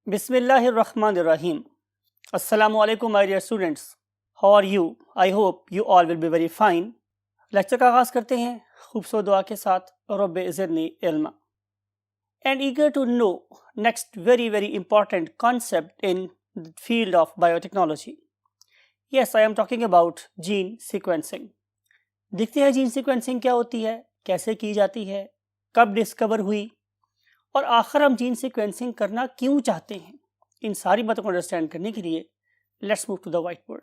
Bismillahirrahmanirrahim. Assalamu alaikum my dear students. How are you? I hope you all will be very fine. Lecture का आगाज़ करते हैं खूबसूरत दुआ के साथ रब्बे ज़िदनी इल्मा. And eager to know next very important concept in the field of biotechnology. Yes, I am talking about gene sequencing. देखते हैं जीन सीक्वेंसिंग क्या होती है, कैसे की जाती है, कब डिस्कवर हुई और आखिर हम जीन सीक्वेंसिंग करना क्यों चाहते हैं. इन सारी बातों को अंडरस्टैंड करने के लिए let's move to the white board.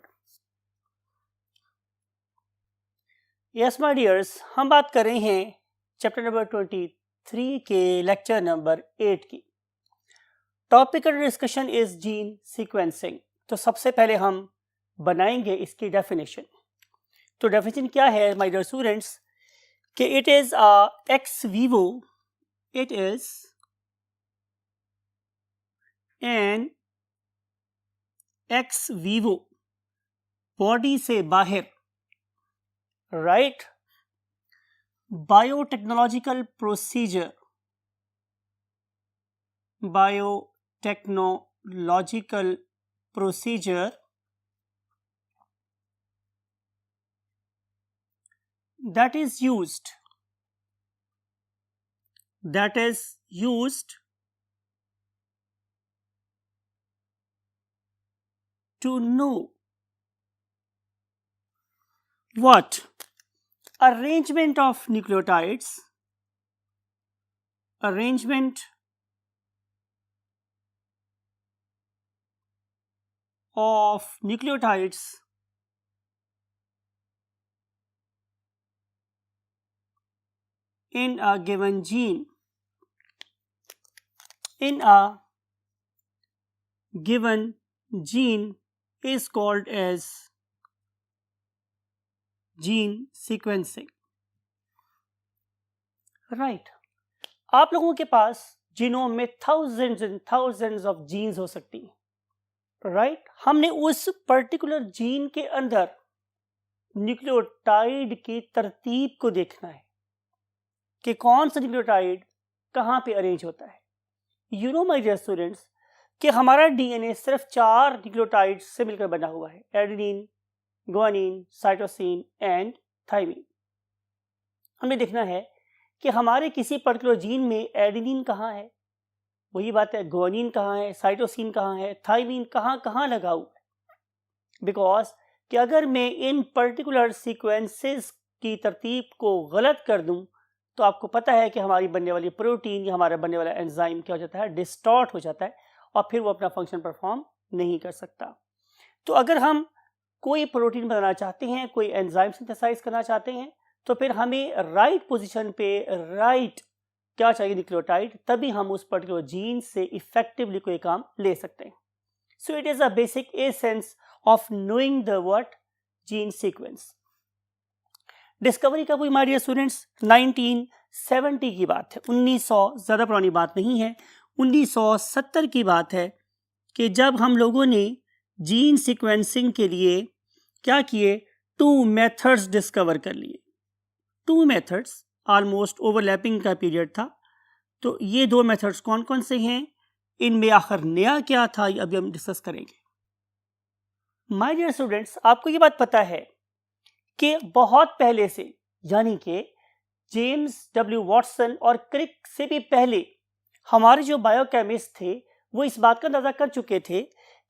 Yes my dears, हम बात कर रहे हैं चैप्टर नंबर 23 के लेक्चर नंबर 8 की. Topic of discussion is gene sequencing. तो सबसे पहले हम बनाएंगे इसकी डेफिनेशन. तो डेफिनेशन क्या है माय डियर स्टूडेंट्स कि it is x Vivo, it is an x Vivo body से बाहर right biotechnological procedure, biotechnological procedure that is used to know what arrangement of nucleotides in a given gene is called as gene sequencing. right. आप लोगों के पास genome में thousands and thousands of genes हो सकती हैं. right. हमने उस particular gene के अंदर न्यूक्लियोटाइड की तरतीब को देखना है कि कौन सा न्यूक्लियोटाइड कहाँ पे अरेंज होता है. You know my dear students कि हमारा डीएनए सिर्फ 4 न्यूक्लियोटाइड से मिलकर बना हुआ है. Adenine, guanine, cytosine and thymine. हमें देखना है कि हमारे किसी पर्टिकुलर जीन में एडेनिन कहाँ है, वही बात है गुआनिन कहाँ है, साइटोसिन कहाँ है, थाइमिन कहाँ लगा हुआ है. बिकॉज कि अगर मैं इन पर्टिकुलर सीक्वेंसेस की तरतीब को गलत कर दूं तो आपको पता है कि हमारी बनने वाली प्रोटीन या हमारा बनने वाला एंजाइम क्या हो जाता है, डिस्टॉर्ट हो जाता है और फिर वो अपना फंक्शन परफॉर्म नहीं कर सकता. तो अगर हम कोई प्रोटीन बनाना चाहते हैं, कोई एंजाइम सिंथेसाइज करना चाहते हैं, तो फिर हमें राइट पोजीशन पे राइट क्या चाहिए, न्यूक्लियोटाइड, तभी हम उस पर्टिकुलर जीन से इफेक्टिवली कोई काम ले सकते हैं. So it is a basic essence of knowing the word gene sequence. Discovery कब हुई माय डियर स्टूडेंट्स? 1970 की बात है. 1900 ज़्यादा पुरानी बात नहीं है. 1970 की बात है कि जब हम लोगों ने जीन सीक्वेंसिंग के लिए क्या किए, 2 मेथड्स डिस्कवर कर लिए. 2 मेथड्स ऑलमोस्ट ओवरलैपिंग का पीरियड था. तो ये 2 मेथड्स कौन कौन से हैं, इनमें आखिर नया क्या था, ये अभी हम डिस्कस करेंगे. माय डियर स्टूडेंट्स, आपको ये बात पता है कि बहुत पहले से, यानी कि जेम्स डब्ल्यू वॉटसन और क्रिक से भी पहले हमारे जो बायोकेमिस्ट थे वो इस बात का अंदाजा कर चुके थे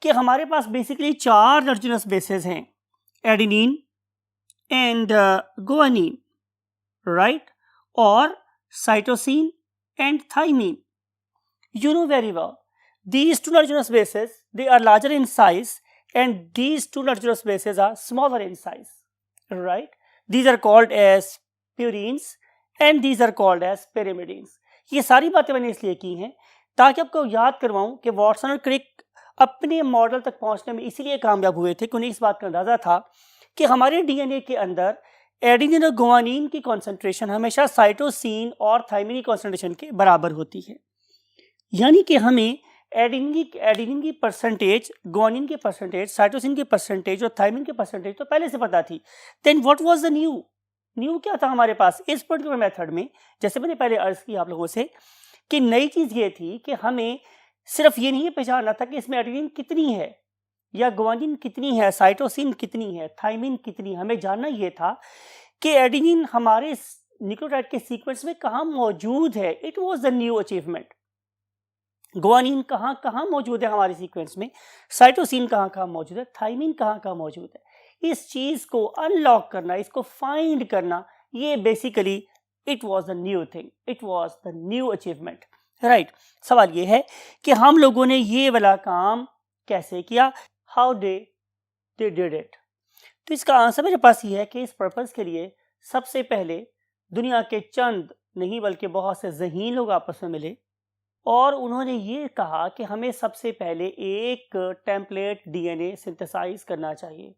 कि हमारे पास बेसिकली 4 नाइट्रोजनस बेसेस हैं, एडेनिन एंड गुआनिन, राइट, और cytosine and thymine. You know very well these 2 nitrogenous bases, they are larger in size and these 2 nitrogenous bases are smaller in size. Right? These are called as purines and these are called as pyrimidines. ये सारी बातें मैंने इसलिए की हैं ताकि आपको याद करवाऊं कि वॉटसन और क्रिक अपने मॉडल तक पहुंचने में इसीलिए कामयाब हुए थे कि उन्हें इस बात का अंदाजा था कि हमारे डीएनए के अंदर एडेनिन और गुआनिन की कॉन्सेंट्रेशन हमेशा साइटोसिन और थाइमिन की कॉन्सेंट्रेशन के बराबर होती है. यानी कि हमें एडेनिन की परसेंटेज, गुआनिन की परसेंटेज, साइटोसिन की परसेंटेज और थाइमिन की परसेंटेज तो पहले से पता थी. Then what was the new क्या था हमारे पास इस पर्टिकुलर मेथड में? जैसे मैंने पहले अर्ज की आप लोगों से कि नई चीज ये थी कि हमें सिर्फ ये नहीं पहचानना था कि इसमें एडेनिन कितनी है या ग्वानिन कितनी है, साइटोसिन कितनी है, थाइमिन कितनी है। हमें जानना ये था कि एडेनिन हमारे न्यूक्लियोटाइड के सीक्वेंस में कहाँ मौजूद है। It was the new achievement. Guanine कहाँ कहाँ मौजूद है हमारे सीक्वेंस में, साइटोसिन कहाँ कहाँ मौजूद है, थाइमिन कहाँ कहाँ मौजूद है। इस चीज को अनलॉक करना, इसको फाइंड करना, ये basically it was the new thing, it was the new achievement, right. सवाल ये है कि हम लोगों ने ये वाला काम कैसे किया, हाउ दे डिड इट। तो इसका आंसर मेरे पास ये है कि इस पर्पस के लिए सबसे पहले दुनिया के चंद नहीं बल्कि बहुत से ज़हीन लोग आपस में मिले और उन्होंने ये कहा कि हमें सबसे पहले एक टेम्पलेट डीएनए सिंथेसाइज करना चाहिए।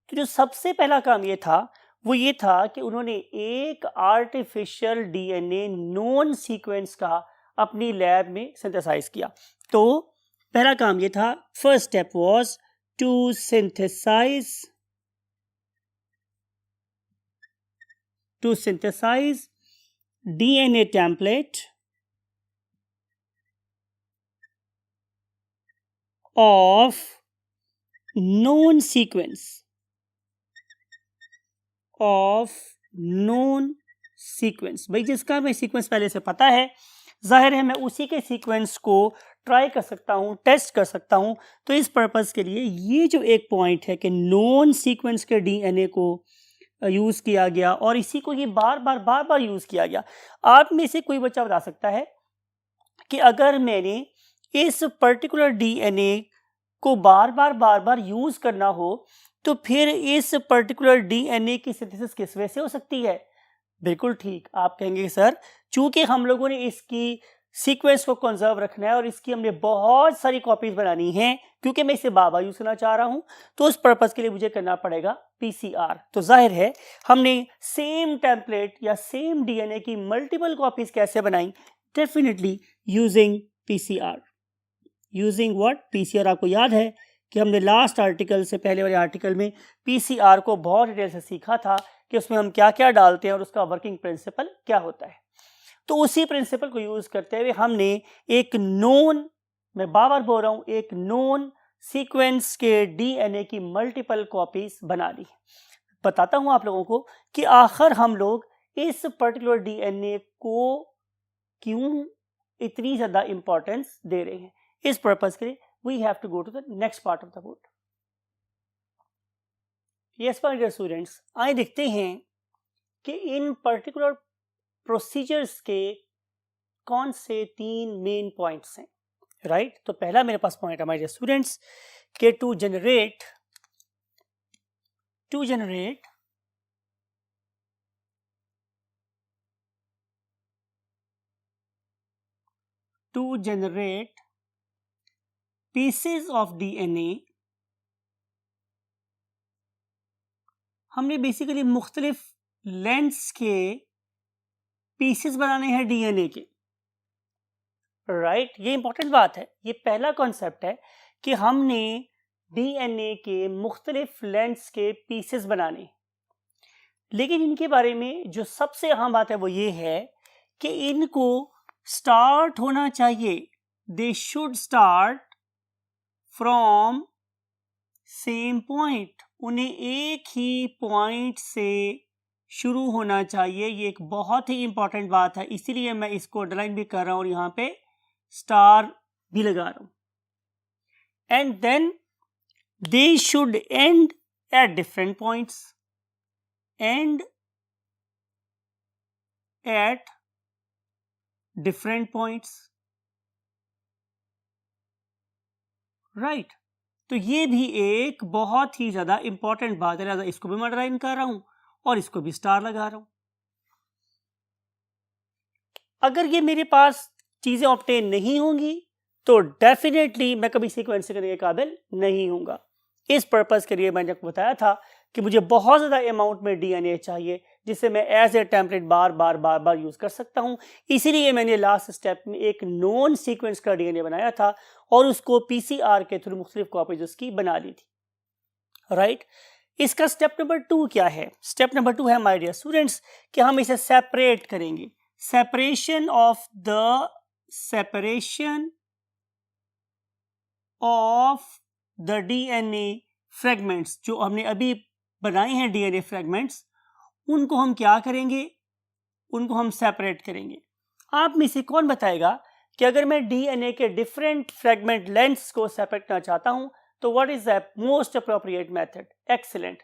तो जो सबसे पहला काम ये था वो ये था कि उन्होंने एक आर्टिफिशियल डीएनए नोन सीक्वेंस का अपनी लैब में सिंथेसाइज किया। तो पहला काम ये था, first step was to synthesize DNA template of known sequence भाई जिसका मैं सीक्वेंस पहले से पता है, जाहिर है मैं उसी के सीक्वेंस को ट्राई कर सकता हूँ, टेस्ट कर सकता हूँ। तो इस पर्पस के लिए ये जो एक पॉइंट है कि नॉन सीक्वेंस के डीएनए को यूज़ किया गया और इसी को ये बार बार यूज़ किया गया। आप में से कोई बच्चा बता सकता है कि अगर मैंने इस पर्टिकुलर डीएनए को बार बार यूज़ करना हो तो फिर इस पर्टिकुलर डीएनए की सिंथेसिस किस वजह से हो सकती है? बिल्कुल ठीक, आप कहेंगे सर चूंकि हम लोगों ने इसकी सीक्वेंस को कंजर्व रखना है और इसकी हमने बहुत सारी कॉपीज बनानी है, क्योंकि मैं इसे बाबा यूज करना चाह रहा हूं, तो उस पर्पस के लिए मुझे करना पड़ेगा पीसीआर। तो जाहिर है हमने सेम टेम्पलेट या सेम डीएनए की मल्टीपल कॉपीज कैसे बनाई? Definitely using PCR. Using what? PCR. आपको याद है कि हमने लास्ट आर्टिकल से पहले वाले आर्टिकल में पीसीआर को बहुत डिटेल से सीखा था कि उसमें हम क्या क्या डालते हैं और उसका वर्किंग प्रिंसिपल क्या होता है। तो उसी प्रिंसिपल को यूज करते हुए हमने एक नोन, मैं बार बोल रहा हूं, एक नोन सीक्वेंस के डीएनए की मल्टीपल कॉपीज बना ली। बताता हूं आप लोगों को कि आखिर हम लोग इस पर्टिकुलर डीएनए को क्यों इतनी ज्यादा इंपॉर्टेंस दे रहे हैं। इस पर्पस के लिए we have to go to the next part of the book. Yes my dear students, आइए देखते हैं कि इन पर्टिकुलर प्रोसीजर्स के कौन से 3 मेन पॉइंट्स हैं, राइट। तो पहला मेरे पास पॉइंट है माय डियर स्टूडेंट्स कि to generate pieces of DNA हमने बेसिकली मुख्तलिफ लेंथ्स के पीसेस बनाने हैं डीएनए के, राइट। ये इंपॉर्टेंट बात है, ये पहला कॉन्सेप्ट है कि हमने डीएनए के मुख्तलिफ लेंथ्स के पीसेस बनाने। लेकिन इनके बारे में जो सबसे अहम बात है वो ये है कि इनको स्टार्ट होना चाहिए, they should start from same point, उन्हें एक ही पॉइंट से शुरू होना चाहिए। ये एक बहुत ही इंपॉर्टेंट बात है, इसीलिए मैं इसको अंडरलाइन भी कर रहा हूं और यहां पे स्टार भी लगा रहा हूं। And then they should end at different points, and at different points, right. तो ये भी एक बहुत ही ज्यादा इंपॉर्टेंट बात है, लिहाजा इसको भी मैं अंडरलाइन कर रहा हूं और इसको भी स्टार लगा रहा हूं। अगर ये मेरे पास चीजें ऑब्टेन नहीं होंगी तो डेफिनेटली मैं कभी सीक्वेंस करने के काबिल नहीं होऊंगा। इस पर्पस के लिए मैंने आपको बताया था कि मुझे बहुत ज्यादा अमाउंट में डीएनए चाहिए जिसे मैं एज ए टेम्पलेट बार यूज कर सकता हूं। इसीलिए मैंने लास्ट स्टेप में एक नॉन सीक्वेंस का डीएनए बनाया था और उसको पीसीआर के थ्रू मुख्तलिफ कॉपीज उसकी बना ली थी, राइट। इसका स्टेप नंबर 2 क्या है? स्टेप नंबर 2 है माय डियर स्टूडेंट्स कि हम इसे सेपरेट करेंगे। Separation of the DNA fragments, जो हमने अभी बनाए हैं डीएनए फ्रेगमेंट्स, उनको हम क्या करेंगे, उनको हम सेपरेट करेंगे। आप में से कौन बताएगा कि अगर मैं डीएनए के डिफरेंट फ्रेगमेंट लेंथ्स को सेपरेट करना चाहता हूं तो what is the most appropriate method? Excellent,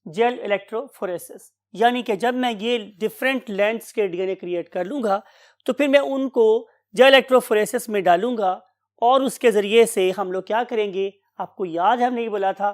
gel electrophoresis. यानी कि जब मैं ये डिफरेंट लेंथ्स के डीएनए क्रिएट कर लूंगा तो फिर मैं उनको जेल इलेक्ट्रोफोरेसिस में डालूंगा और उसके जरिए से हम लोग क्या करेंगे, आपको याद है हमने ये बोला था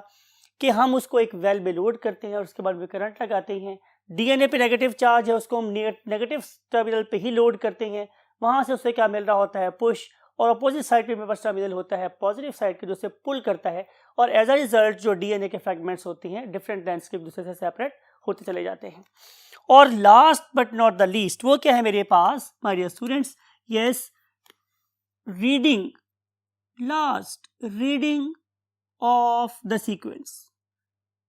कि हम उसको एक वेल में लोड करते हैं और उसके बाद में करंट लगाते हैं। डीएनए पे नेगेटिव चार्ज है, उसको हम नेगेटिव टर्मिनल पे ही लोड करते हैं, वहां से उसे क्या मिल रहा होता है, पुश, और अपोजिट साइड पे मेरे पास टर्मिनल होता है पॉजिटिव साइड के जो उसे पुल करता है, और एज अ रिजल्ट जो डीएनए के फ्रेगमेंट्स होती हैं डिफरेंट लेंथ्स के एक दूसरे से सेपरेट होते चले जाते हैं। और last but not the least वो क्या है मेरे पास my dear students? Yes, reading, last reading of the sequence.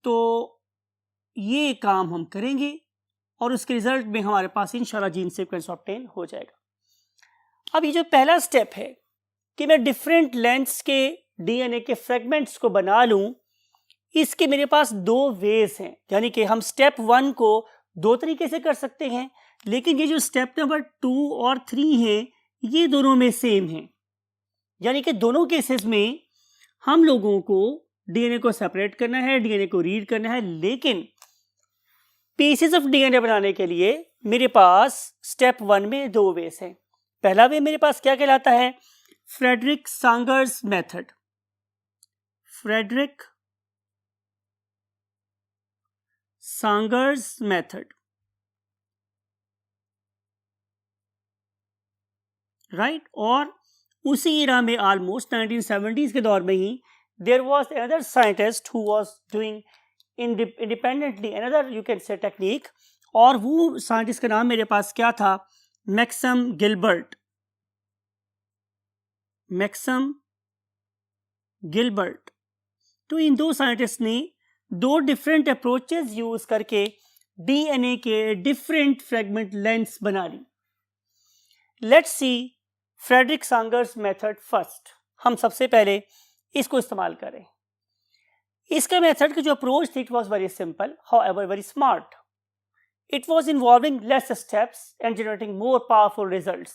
तो ये काम हम करेंगे और उसके रिजल्ट में हमारे पास इंशाल्लाह जीन सीक्वेंस ऑब्टेन हो जाएगा। अब ये जो पहला स्टेप है कि मैं डिफरेंट लेंथ्स के डीएनए के फ्रेगमेंट्स को बना लूं, इसके मेरे पास दो वेज हैं। यानी कि हम स्टेप 1 को दो तरीके से कर सकते हैं, लेकिन ये जो स्टेप नंबर 2 और 3 है ये दोनों में सेम है। यानी कि दोनों केसेस में हम लोगों को डीएनए को सेपरेट करना है, डीएनए को रीड करना है, लेकिन पीसेस ऑफ डीएनए बनाने के लिए मेरे पास स्टेप 1 में दो वेज हैं। पहला वे मेरे पास क्या कहलाता है? Frederick Sanger's method. Frederick Sanger's method, right. और उसी इरा में ऑलमोस्ट 1970s के दौर में ही there was another scientist who was doing independently another you can say technique, और वो साइंटिस्ट का नाम मेरे पास क्या था? Maxam Gilbert. Maxam Gilbert. तो इन दो साइंटिस्ट ने दो डिफरेंट अप्रोचेस यूज करके डीएनए के डिफरेंट फ्रेगमेंट लेंथ्स बना ली। Let's see Frederick Sanger's method first. हम सबसे पहले इसको इस्तेमाल करें। इसका मेथड की जो अप्रोच थी it was very simple, however very smart. It was involving less steps and generating more powerful results.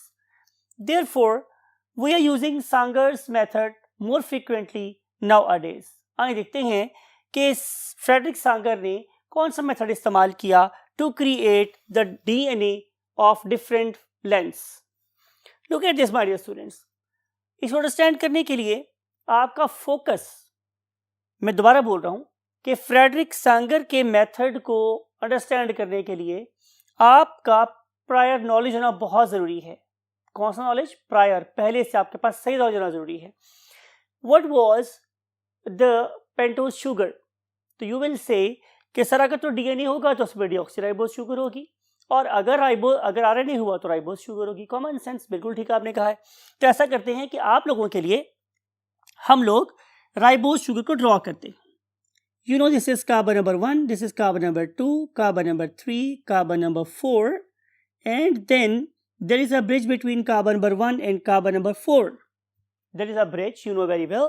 Therefore we are using Sanger's method more frequently nowadays. आइए देखते हैं कि फ्रेडरिक सांगर ने कौन सा मेथड इस्तेमाल किया to create the DNA of different lengths. Look at this my dear students. इसको अंडरस्टैंड करने के लिए आपका फोकस, मैं दोबारा बोल रहा हूं कि फ्रेडरिक सांगर के मेथड को अंडरस्टैंड करने के लिए आपका प्रायर नॉलेज होना बहुत जरूरी है। कौन सा नॉलेज? प्रायर, पहले से आपके पास सही नॉलेज होना जरूरी है। What was the pentose sugar? तो यू विल से कि सर अगर तो डीएनए होगा तो उसमें डीऑक्सीराइबोज शुगर होगी, और अगर आरएनए हुआ तो राइबोज शुगर होगी। कॉमन सेंस, बिल्कुल ठीक आपने कहा है। तो ऐसा करते हैं कि आप लोगों के लिए हम लोग राइबोज शुगर को ड्रॉ करते हैं। You know this is carbon number 1, this is carbon number 2, carbon number 3, carbon number 4, and then there is a bridge between carbon number 1 and carbon number 4. There is a bridge, you know very well.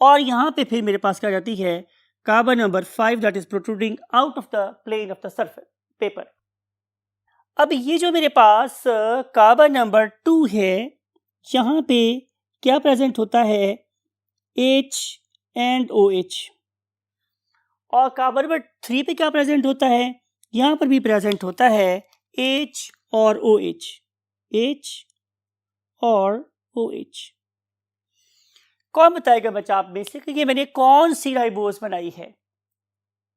और यहाँ पे फिर मेरे पास क्या जाती है carbon number 5 that is protruding out of the plane of the surface paper. अब ये जो मेरे पास कार्बन नंबर 2 है, यहाँ पे क्या प्रेजेंट होता है? H and OH। और कार्बन नंबर 3 पे क्या प्रेजेंट होता है? यहाँ पर भी प्रेजेंट होता है H और OH। H और OH। कौन बताएगा बच्चा आप में से कि ये मैंने कौन सी राइबोज बनाई है,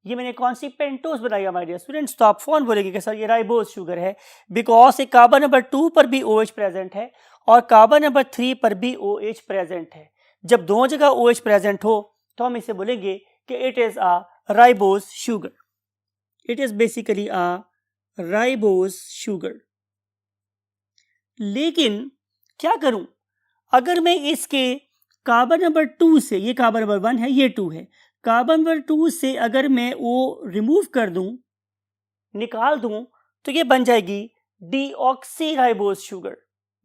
ये मैंने कौन सी पेंटोज बनाई है माय डियर स्टूडेंट्स? तो आप फोन बोलेंगे कि सर ये राइबोज शुगर है, बिकॉज एक कार्बन नंबर 2 पर भी OH प्रेजेंट है और कार्बन नंबर 3 पर भी OH प्रेजेंट है। जब दोनों जगह OH प्रेजेंट हो तो हम इसे बोलेंगे कि it is a ribose sugar. It is basically a ribose sugar. लेकिन क्या करूं अगर मैं इसके कार्बन नंबर 2 से, ये कार्बन नंबर 1 है, ये 2 है, कार्बन नंबर 2 से अगर मैं वो रिमूव कर दूं, निकाल दूं, तो ये बन जाएगी deoxyribose sugar,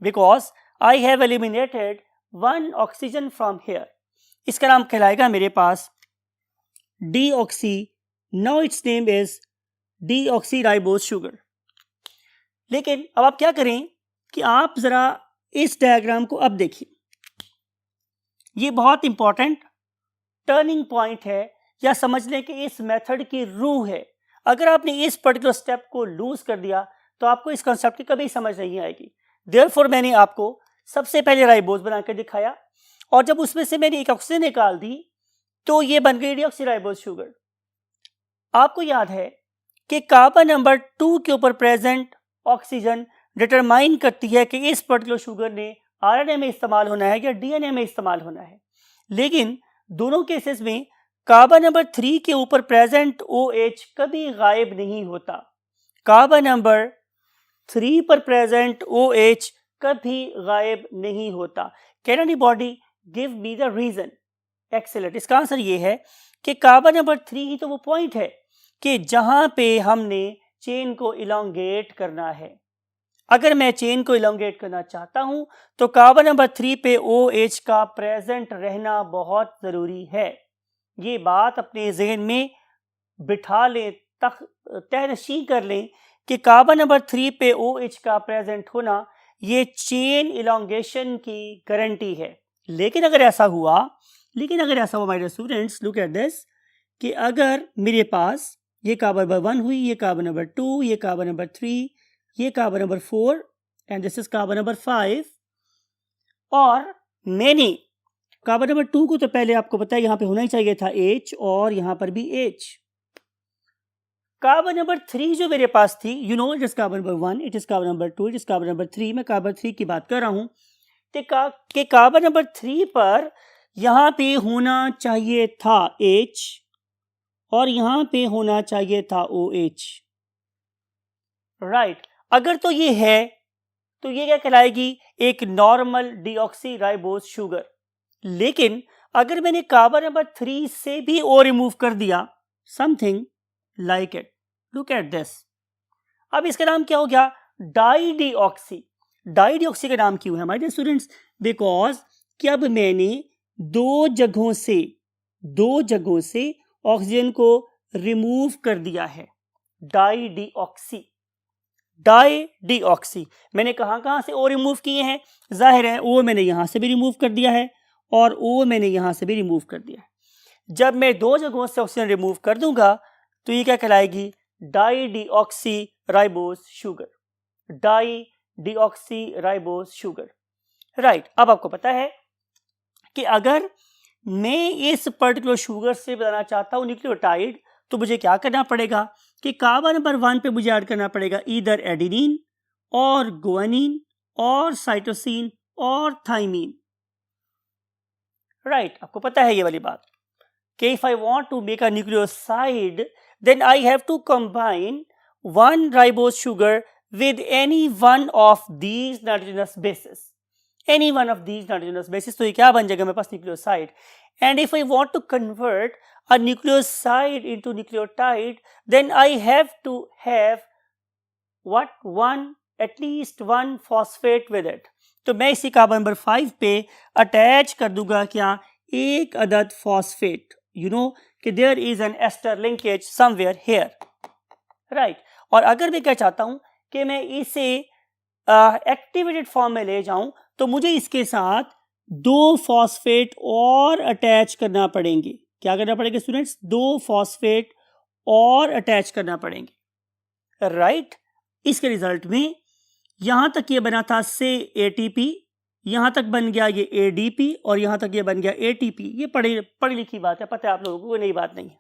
because I have eliminated 1 oxygen from here. इसका नाम कहलाएगा मेरे पास deoxy, now it's name is deoxyribose sugar. लेकिन अब आप क्या करें कि आप जरा इस डायग्राम को अब देखिए, ये बहुत इंपॉर्टेंट टर्निंग पॉइंट है, या समझ लें कि इस मेथड की रूह है। अगर आपने इस पर्टिकुलर स्टेप को लूज कर दिया तो आपको इस कंसेप्ट की कभी समझ नहीं आएगी। देयरफॉर मैंने आपको सबसे पहले राइबोज बनाकर दिखाया, और जब उसमें से मैंने एक ऑक्सीजन निकाल दी तो ये बन गई डीऑक्सीराइबोज शुगर। आपको याद है कि कार्बन नंबर 2 के ऊपर प्रेजेंट ऑक्सीजन डिटरमाइन करती है कि इस पर्टिकुलर शुगर ने आरएनए में इस्तेमाल होना है या डीएनए में इस्तेमाल होना है। लेकिन दोनों केसेस में कार्बन नंबर 3 के ऊपर प्रेजेंट OH कभी गायब नहीं होता। कार्बन नंबर 3 पर प्रेजेंट OH कभी गायब नहीं होता। Can anybody give me the reason? Excellent. इसका आंसर ये है कि कार्बन नंबर 3 ही तो वो पॉइंट है कि जहां पे हमने चेन को इलोंगेट करना है। अगर मैं चेन को इलोंगेट करना चाहता हूं तो कार्बन नंबर 3 पे OH का प्रेजेंट रहना बहुत जरूरी है। ये बात अपने जहन में बिठा लें, तहनशी कर लें कि कार्बन नंबर 3 पे OH का प्रेजेंट होना ये चेन इलोंगेशन की गारंटी है। लेकिन अगर ऐसा हुआ my dear students, look at this, कि अगर मेरे पास ये कार्बन नंबर 1 हुई, ये कार्बन नंबर 2, ये कार्बन नंबर 3, ये carbon number 4 and this is carbon number 5, और मैंने कार्बन नंबर 2 को तो पहले आपको पता है यहां पे होना ही चाहिए था H, और यहां पर भी H। कार्बन नंबर 3 जो मेरे पास थी, you know it is carbon number 1, it is carbon number 2, it is carbon number 3, मैं कार्बन 3 की बात कर रहा हूं कि कार्बन नंबर 3 पर यहां पे होना चाहिए था H और यहां पे होना चाहिए था OH, राइट। अगर तो ये है तो ये क्या कहलाएगी? एक नॉर्मल डीऑक्सीराइबोज शुगर। लेकिन अगर मैंने कार्बन नंबर 3 से भी O रिमूव कर दिया, something like it, look at this, अब इसका नाम क्या हो गया? डाईडीऑक्सी। डाईडीऑक्सी का नाम क्यों है माय डियर स्टूडेंट्स? बिकॉज कि अब मैंने दो जगहों से ऑक्सीजन को रिमूव कर दिया है। डाईडीऑक्सी मैंने कहां से O रिमूव किए हैं? जाहिर है O मैंने यहां से भी रिमूव कर दिया है और O मैंने यहां से भी रिमूव कर दिया है। जब मैं दो जगहों से ऑक्सीजन रिमूव कर दूंगा तो ये क्या कहलाएगी? Dideoxyribose sugar. Dideoxyribose sugar, right. अब आपको पता है कि अगर मैं इस पर्टिकुलर शुगर से बनाना चाहता हूं न्यूक्लियोटाइड, तो मुझे क्या करना पड़ेगा कि कार्बन नंबर 1 पे मुझे ऐड करना पड़ेगा ईदर एडिनिन और गुआनिन और साइटोसिन और थाइमीन, राइट। आपको पता है ये वाली बात कि if I want to make a nucleoside then I have to combine one ribose sugar with any one of these nitrogenous bases. Any one of these nitrogenous bases. तो ये क्या बन जाएगा मेरे पास? Nucleoside. And if I want to convert a nucleoside into nucleotide, then I have to have at least one phosphate with it. तो मैं इसी carbon number 5 पे अटैच कर दूंगा क्या? एक अदद फॉस्फेट। यू नो कि there is an ester linkage somewhere here, right. और अगर मैं क्या चाहता हूं कि मैं इसे एक्टिवेटेड फॉर्म में ले जाऊं तो मुझे इसके साथ दो फॉस्फेट और अटैच करना पड़ेंगे। क्या करना पड़ेगा स्टूडेंट्स? दो फॉस्फेट और अटैच करना पड़ेंगे, राइट। इसके रिजल्ट में यहां तक ये बना था से ATP, यहां तक बन गया ये ADP और यहां तक ये बन गया ATP। ये पढ़ी लिखी बात है, पता है आप लोगों को, नई बात नहीं है।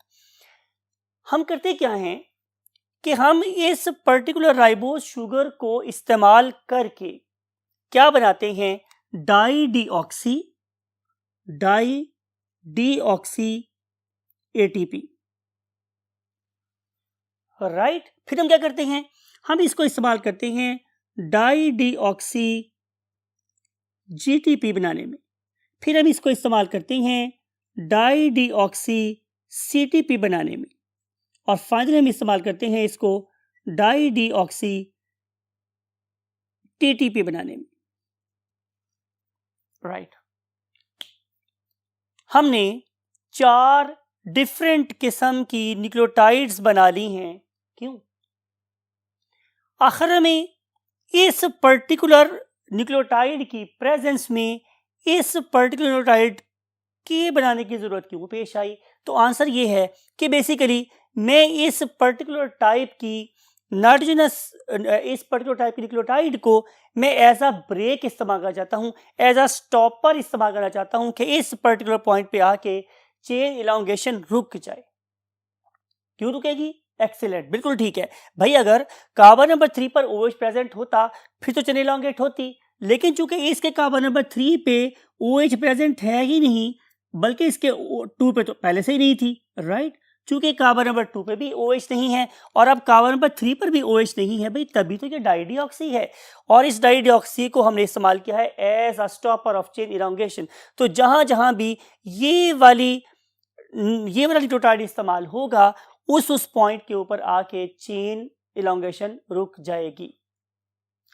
हम करते क्या हैं कि हम इस पर्टिकुलर राइबोज शुगर को इस्तेमाल करके क्या बनाते हैं? डाईडीऑक्सी ATP, राइट। फिर हम क्या करते हैं? हम इसको इस्तेमाल करते हैं डाईडीऑक्सी GTP बनाने में। फिर हम इसको इस्तेमाल करते हैं डाईडीऑक्सी CTP बनाने में, और फाइनली हम इस्तेमाल करते हैं इसको डाईडीऑक्सी TTP बनाने में, राइट। हमने 4 डिफरेंट किस्म की न्यूक्लियोटाइड्स बना ली हैं। क्यों? आखिर में इस पर्टिकुलर न्यूक्लियोटाइड की प्रेजेंस में इस पर्टिकुलर न्यूक्लियोटाइड के बनाने की जरूरत क्यों पेश आई? तो आंसर ये है कि बेसिकली मैं इस पर्टिकुलर टाइप की न्यूक्लियोटाइड को मैं एज अ ब्रेक इस्तेमाल करना चाहता हूँ, एज अ स्टॉपर इस्तेमाल करना चाहता हूँ कि इस पर्टिकुलर पॉइंट पे आके चेन इलांगेशन रुक जाए। क्यों रुकेगी? एक्सीलेंट, बिल्कुल ठीक है भाई। अगर कार्बन नंबर 3 पर OH प्रेजेंट होता फिर तो चेन इलांगेट होती, लेकिन चूंकि इसके कार्बन नंबर 3 पे OH प्रेजेंट है ही नहीं, बल्कि इसके 2 पे तो पहले से ही नहीं थी, राइट। चूंकि कार्बन नंबर 2 पे भी OH नहीं है और अब कार्बन नंबर 3 पर भी OH नहीं है भाई, तभी तो ये डाइडिऑक्सी है। और इस डाइडिऑक्सी को हमने इस्तेमाल किया है as a stopper of chain elongation. तो जहां जहां भी ये वाला न्यूक्लियोटाइड इस्तेमाल होगा उस पॉइंट के ऊपर आके चेन इलांगेशन रुक जाएगी।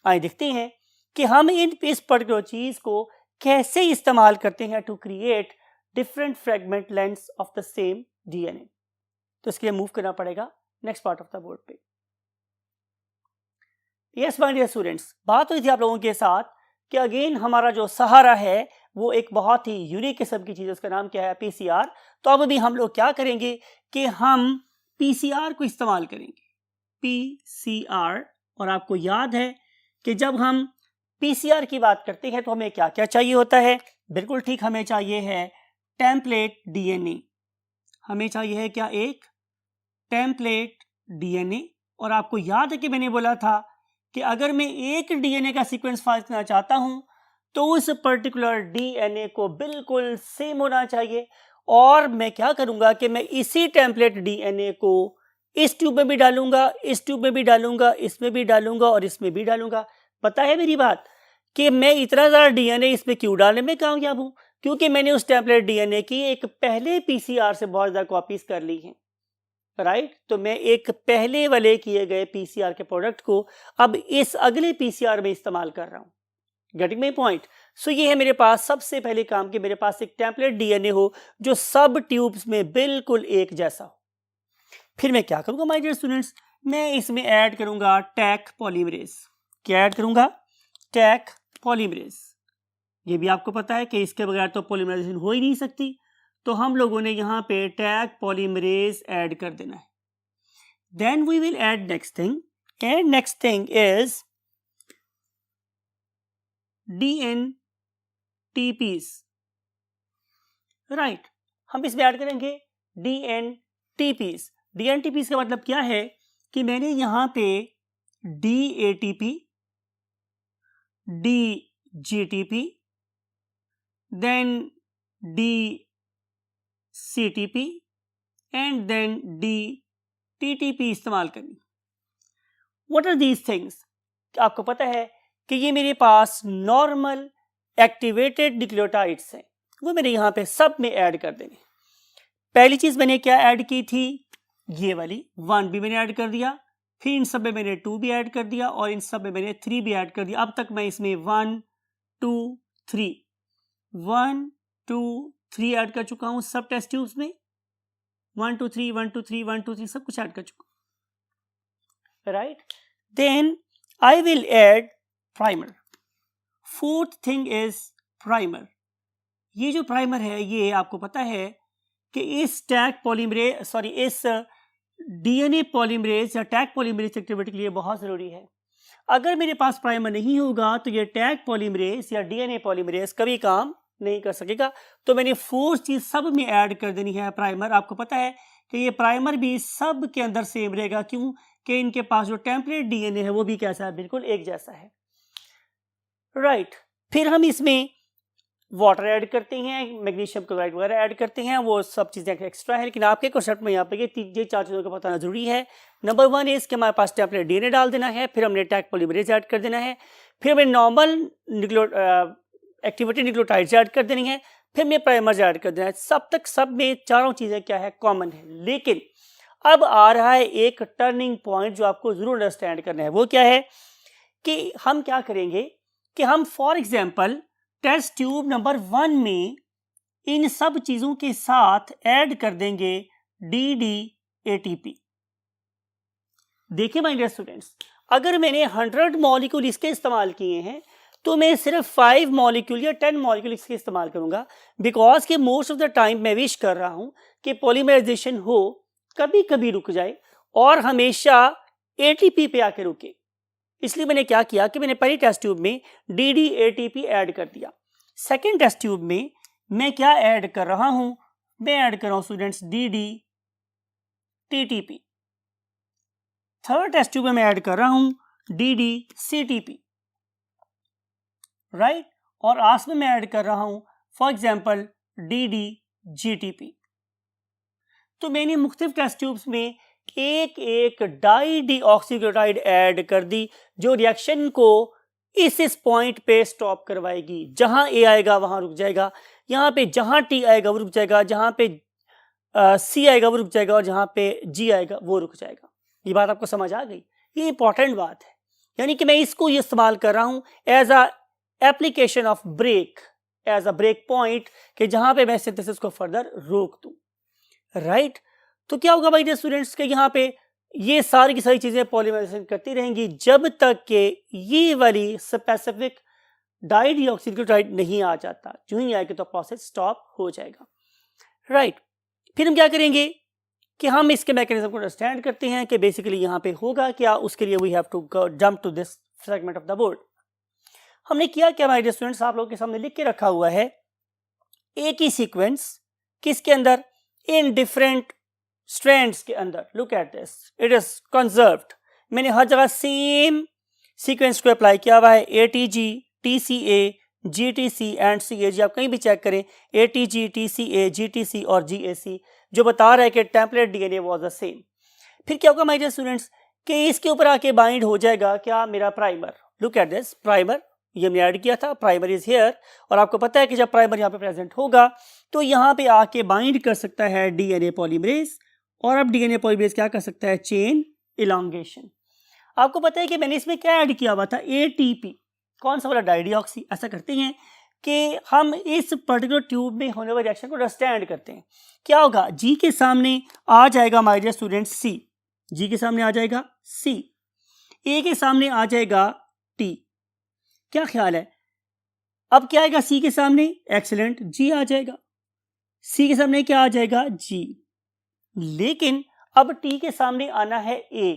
आइए देखते हैं कि हम इस पर्टिकुलर चीज को कैसे इस्तेमाल करते हैं to create different fragment lengths of the same DNA. तो इसके लिए मूव करना पड़ेगा next part of the board पे। यस माय डियर स्टूडेंट्स, बात हुई थी आप लोगों के साथ कि अगेन हमारा जो सहारा है वो एक बहुत ही यूनिक किस्म की चीज है, उसका नाम क्या है? पीसीआर। तो अब भी हम लोग क्या करेंगे कि हम पीसीआर को इस्तेमाल करेंगे, पीसीआर। और आपको याद है कि जब हम पीसीआर की बात करते हैं तो हमें क्या क्या चाहिए होता है? बिल्कुल ठीक, हमें चाहिए है टेम्पलेट डीएनए। हमें चाहिए है क्या? एक टेम्पलेट डीएनए। और आपको याद है कि मैंने बोला था कि अगर मैं एक डीएनए का सीक्वेंस फाइल करना चाहता हूं तो उस पर्टिकुलर डीएनए को बिल्कुल सेम होना चाहिए। और मैं क्या करूंगा कि मैं इसी टेम्पलेट डीएनए को इस ट्यूब में भी डालूंगा, इस ट्यूब में भी डालूंगा, इसमें भी डालूंगा और इसमें भी डालूंगा। पता है मेरी बात कि मैं इतना ज़्यादा डीएनए इसमें क्यों डालने में कामयाब हूं? क्योंकि मैंने उस टेम्पलेट डीएनए की एक पहले पीसीआर से बहुत ज़्यादा कॉपीज कर ली हैं, राइट। तो मैं एक पहले वाले किए गए पीसीआर के प्रोडक्ट को अब इस अगले पीसीआर में इस्तेमाल कर रहा हूं। Getting my point? सो ये है मेरे पास सबसे पहले काम कि मेरे पास एक टेम्पलेट डीएनए हो जो सब ट्यूब्स में बिल्कुल एक जैसा हो। फिर मैं क्या करूंगा माय डियर स्टूडेंट्स? मैं इसमें ऐड करूंगा टैक पॉलीमरेज। क्या ऐड करूंगा? Taq polymerase. ये भी आपको पता है कि इसके बगैर तो पॉलीमराइजेशन हो ही नहीं सकती, तो हम लोगों ने यहां पे टैक पॉलीमरेज ऐड कर देना है। Then we will add next thing, and next thing is DNTPs, right. हम इसमें ऐड करेंगे DNTPs। DNTPs का मतलब क्या है कि मैंने यहां पे DATP, DGTP, then DCTP and then DTTP इस्तेमाल करनी। What are these things? आपको पता है कि ये मेरे पास नॉर्मल एक्टिवेटेड न्यूक्लियोटाइड्स हैं, वो मेरे यहाँ पे सब में ऐड कर देंगे। पहली चीज मैंने क्या ऐड की थी? ये वाली 1 भी मैंने ऐड कर दिया, फिर इन सब में मैंने 2 भी ऐड कर दिया और इन सब में मैंने 3 भी ऐड कर दिया। अब तक मैं इसमें 1 2 3 1 2 3 ऐड कर चुका हूं सब टेस्ट ट्यूब्स में। 1 2 3 1 2 3 1 2 3 सब कुछ ऐड कर चुका हूं, right. Then I will add primer. Fourth thing is primer. ये जो प्राइमर है ये आपको पता है कि इस इस डीएनए पॉलीमरेज या टैग पॉलीमरेज एक्टिविटी के लिए बहुत जरूरी है। अगर मेरे पास प्राइमर नहीं होगा तो ये टैग पॉलीमरेज या डीएनए पॉलीमरेज कभी काम नहीं कर सकेगा। तो मैंने फोर्थ चीज सब में ऐड कर देनी है, प्राइमर। आपको पता है कि ये प्राइमर भी सब के अंदर सेम रहेगा, क्यों कि इनके पास जो टेम्पलेट डीएनए है वो भी कैसा है? बिल्कुल एक जैसा है, राइट। फिर हम इसमें वाटर ऐड करते हैं, मैग्नीशियम क्लोराइड वगैरह ऐड करते हैं, वो सब चीजें एक्स्ट्रा है, लेकिन आपके कॉन्सेप्ट में यहाँ पे ये 4 चीजों का बताना जरूरी है। नंबर 1 इज कि हमारे पास टेम्पलेट डीएनए डाल देना है, फिर हमने टैग पॉलीमरेज ऐड कर देना है, फिर हमें नॉर्मल एक्टिवेटेड न्यूक्लियोटाइड्स ऐड कर देनी है, फिर हमें प्राइमर्स ऐड कर देना है। सब में चारों चीजें क्या है? कॉमन है। लेकिन अब आ रहा है एक टर्निंग पॉइंट जो आपको जरूर अंडरस्टैंड करना है। वो क्या है कि हम क्या करेंगे कि हम for example test tube number 1 में इन सब चीज़ों के साथ ऐड कर देंगे DDATP। देखिए माय डियर स्टूडेंट्स, अगर मैंने 100 मॉलिक्यूल इसके इस्तेमाल किए हैं तो मैं सिर्फ 5 मॉलिक्यूल या 10 मॉलिक्यूल इसके इस्तेमाल करूंगा, बिकॉज के मोस्ट ऑफ द टाइम मैं विश कर रहा हूं कि पॉलीमराइजेशन हो, कभी कभी रुक जाए और हमेशा ATP पे आके रुके। इसलिए मैंने क्या किया कि मैंने पहली टेस्ट ट्यूब में DDATP ऐड कर दिया। सेकेंड टेस्ट ट्यूब में मैं क्या ऐड कर रहा हूं, मैं ऐड कर रहा हूं students DDTTP। Third test tube में मैं ऐड कर रहा हूं DDCTP, राइट। और आस में मैं ऐड कर रहा हूं फॉर एग्जाम्पल DDGTP। तो मैंने मुख्तलिफ टेस्ट ट्यूब्स में एक एक डाई डीऑक्सीग्लूटाइड ऐड कर दी जो रिएक्शन को इस पॉइंट पे स्टॉप करवाएगी। जहां A आएगा वहां रुक जाएगा, यहाँ पे जहां T आएगा वो रुक जाएगा, जहां पे C आएगा वो रुक जाएगा और जहां पे G आएगा वो रुक जाएगा। ये बात आपको समझ आ गई? ये इंपॉर्टेंट बात है, यानी कि मैं इसको ये इस्तेमाल कर रहा हूं as a application of break, as a break point, कि जहां पे मैं सिंथेसिस को फर्दर रोक दूं, राइट। तो क्या होगा भाई स्टूडेंट्स के यहाँ पे ये सारी की सारी चीजें पॉलीमराइजेशन करती रहेंगी जब तक कि ये वाली स्पेसिफिक डाइडिऑक्सीग्लूटाइड नहीं आ जाता। जो ही आएगा तो प्रोसेस स्टॉप हो जाएगा, राइट। फिर हम क्या करेंगे कि हम इसके मैकेनिज्म को अंडरस्टैंड करते हैं कि बेसिकली यहाँ पे होगा क्या। उसके लिए we have to jump to this segment of the board. हमने किया क्या माय डियर स्टूडेंट्स, आप लोगों के सामने लिख के रखा हुआ है एक ही सीक्वेंस किसके अंदर, इन डिफरेंट स्ट्रैंड्स के अंदर। Look at this, it is conserved. मैंने हर जगह सेम सीक्वेंस को अप्लाई किया हुआ है, ATG, TCA, GTC and CAG। आप कहीं भी चेक करें ATG, TCA, GTC और GAC, जो बता रहा है कि template DNA was the same. फिर क्या होगा माय डियर स्टूडेंट्स कि इसके ऊपर आके बाइंड हो जाएगा क्या, मेरा primer. Look at this, primer ये हमने ऐड किया था, प्राइमर इज हियर। और आपको पता है कि जब प्राइमर यहाँ पे प्रेजेंट होगा तो यहाँ पे आके बाइंड कर सकता है DNA पॉलीमरेज, और अब DNA पॉलीमरेज क्या कर सकता है, चेन इलॉन्गेशन। आपको पता है कि मैंने इसमें क्या ऐड किया हुआ था, ATP, कौन सा वाला, डाइडिऑक्सी। ऐसा करते हैं कि हम इस पर्टिकुलर ट्यूब में होने वाले रिएक्शन को अंडरस्टैंड करते हैं। क्या होगा, G के सामने आ जाएगा my dear students C, G के सामने आ जाएगा C, A के सामने आ जाएगा T। क्या ख्याल है, अब क्या आएगा C के सामने, एक्सीलेंट, G आ जाएगा। C के सामने क्या आ जाएगा, G। लेकिन अब T के सामने आना है A,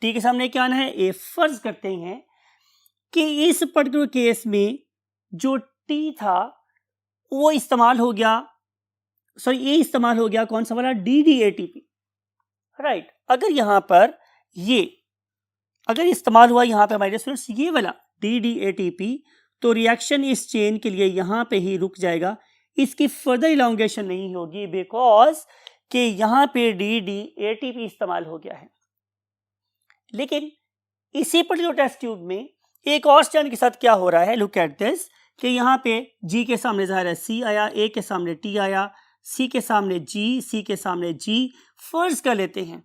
T के सामने क्या आना है, A। फर्ज करते हैं कि इस पर्टिकुलर केस में जो T था वो इस्तेमाल हो गया, सॉरी A इस्तेमाल हो गया, कौन सा वाला, DDATP, राइट। अगर यहां पर ये अगर इस्तेमाल हुआ यहाँ पे हमारे स्टूडेंट्स ये वाला DDATP, तो रिएक्शन इस चेन के लिए यहाँ पे ही रुक जाएगा, इसकी फर्दर इलॉन्गेशन नहीं होगी, बिकॉज कि यहाँ पे DDATP इस्तेमाल हो गया है। लेकिन इसी पर्टिकुलर टेस्ट ट्यूब में एक और स्ट्रैंड के साथ क्या हो रहा है, लुक एट दिस, कि यहाँ पे G के सामने ज़ाहिर है C आया, A के सामने T आया, C के सामने G, C के सामने G। फर्ज कर लेते हैं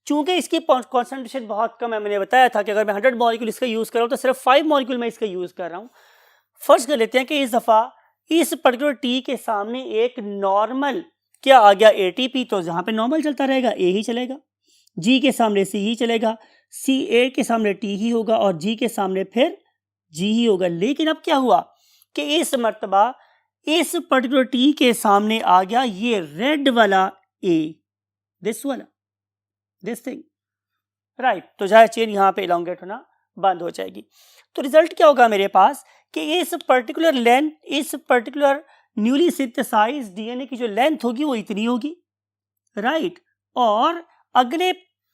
चूंकि इसकी कॉन्सेंट्रेशन बहुत कम है, मैंने बताया था कि अगर मैं 100 मॉलिक्यूल इसका यूज़ कर रहा हूँ तो सिर्फ 5 मॉलिक्यूल मैं इसका यूज़ कर रहा हूँ। फर्ज कर लेते हैं कि इस दफ़ा इस पर्टिकुलर T के सामने एक नॉर्मल क्या आ गया, ATP, तो जहाँ पे नॉर्मल चलता रहेगा A ही चलेगा, G के सामने C ही चलेगा, A के सामने T ही होगा और G के सामने फिर G ही होगा। लेकिन अब क्या हुआ कि इस मर्तबा इस पर्टिकुलर T के सामने आ गया ये रेड वाला A, दिस वाला, दिस थिंग, राइट। तो जाहिर चेन यहाँ पे इलॉन्गेट होना बंद हो जाएगी। तो रिजल्ट क्या होगा मेरे पास कि इस पर्टिकुलर लेंथ, इस पर्टिकुलर न्यूली सिंथेसाइज्ड DNA की जो लेंथ होगी वो इतनी होगी, राइट। और अगले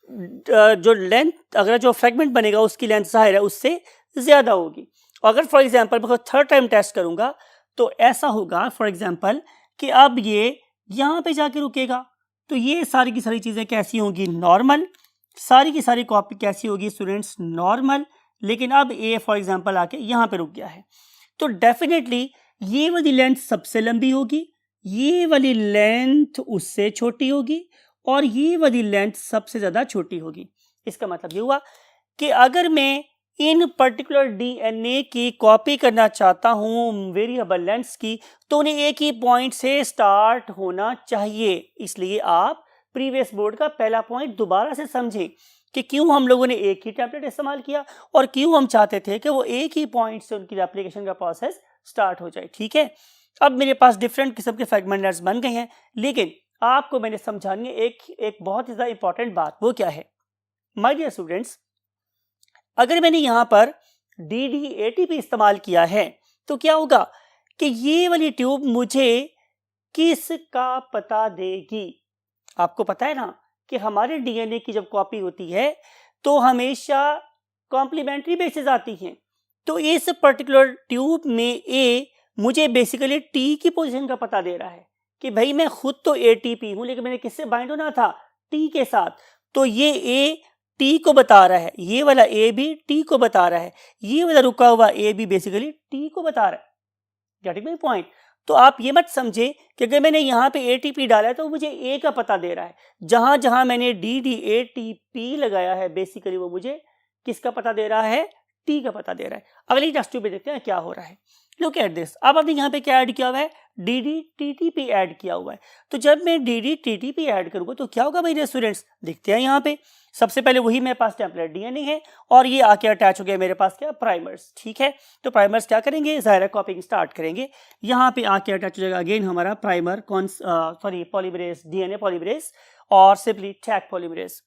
जो लेंथ, अगर जो फ्रेगमेंट बनेगा उसकी लेंथ जाहिर है उससे ज्यादा होगी। अगर फॉर एग्जांपल मैं थर्ड टाइम टेस्ट करूंगा तो ऐसा होगा फॉर एग्जांपल कि अब ये यहाँ पे जाके रुकेगा, तो ये सारी की सारी चीजें कैसी होंगी, नॉर्मल, सारी की सारी कॉपी कैसी होगी स्टूडेंट्स, नॉर्मल। लेकिन अब A फॉर एग्जांपल आके यहाँ पे रुक गया है, तो डेफिनेटली ये वाली लेंथ सबसे लंबी होगी, ये वाली लेंथ उससे छोटी होगी और ये वाली लेंथ सबसे ज्यादा छोटी होगी। इसका मतलब ये हुआ कि अगर मैं इन पर्टिकुलर डीएनए की कॉपी करना चाहता हूं वेरिएबल लेंथ्स की, तो उन्हें एक ही पॉइंट से स्टार्ट होना चाहिए। इसलिए आप प्रीवियस बोर्ड का पहला पॉइंट दोबारा से समझें कि क्यों हम लोगों ने एक ही टेम्पलेट इस्तेमाल किया और क्यों हम चाहते थे कि वो एक ही पॉइंट से उनकी एप्लीकेशन का प्रोसेस स्टार्ट हो जाए। ठीक है, अब मेरे पास डिफरेंट किस्म के फ्रेगमेंट लेंथ्स बन गए हैं, लेकिन आपको मैंने समझानी है एक बहुत ही ज़्यादा इंपॉर्टेंट बात। वो क्या है? माय डियर स्टूडेंट्स, अगर मैंने यहाँ पर DD-ATP इस्तेमाल किया है तो क्या होगा कि ये वाली ट्यूब मुझे किसका पता देगी? आपको पता है ना कि हमारे डीएनए की जब कॉपी होती है तो हमेशा कॉम्प्लीमेंट्री बेसिस आती हैं। तो इस पर्टिकुलर ट्यूब में ए मुझे बेसिकली टी की पोजीशन का पता दे रहा है कि भाई मैं खुद तो एटीपी हूं, लेकिन मैंने किससे बाइंड होना था? टी के साथ। तो ये ए टी को बता रहा है, ये वाला ए भी टी को बता रहा है, ये वाला रुका हुआ ए भी बेसिकली टी को बता रहा है। Getting my point? तो आप ये मत समझे कि अगर मैंने यहाँ पे एटीपी डाला है तो मुझे ए का पता दे रहा है। जहां जहां मैंने DD-ATP लगाया है बेसिकली वो मुझे किसका पता दे रहा है? टी का पता दे रहा है। अगली टेस्ट ट्यूब में देखते हैं क्या हो रहा है। Look at this. अब आपने यहाँ पे क्या ऐड किया हुआ है? DD-TTP ऐड किया हुआ है। तो जब मैं DD-TTP ऐड करूंगा तो क्या होगा मेरे स्टूडेंट्स? देखते हैं यहाँ पे। सबसे पहले वही मेरे पास टेम्पलेट डीएनए है और ये आके अटैच हो गया मेरे पास क्या? प्राइमर्स। ठीक है, तो प्राइमर्स क्या करेंगे? ज़ाहिर है कॉपिंग स्टार्ट करेंगे। यहाँ पे आके अटैच हो जाएगा अगेन हमारा प्राइमर पॉलीमरेज, डीएनए पॉलीमरेज और सिंपली टैग पॉलीमरेज।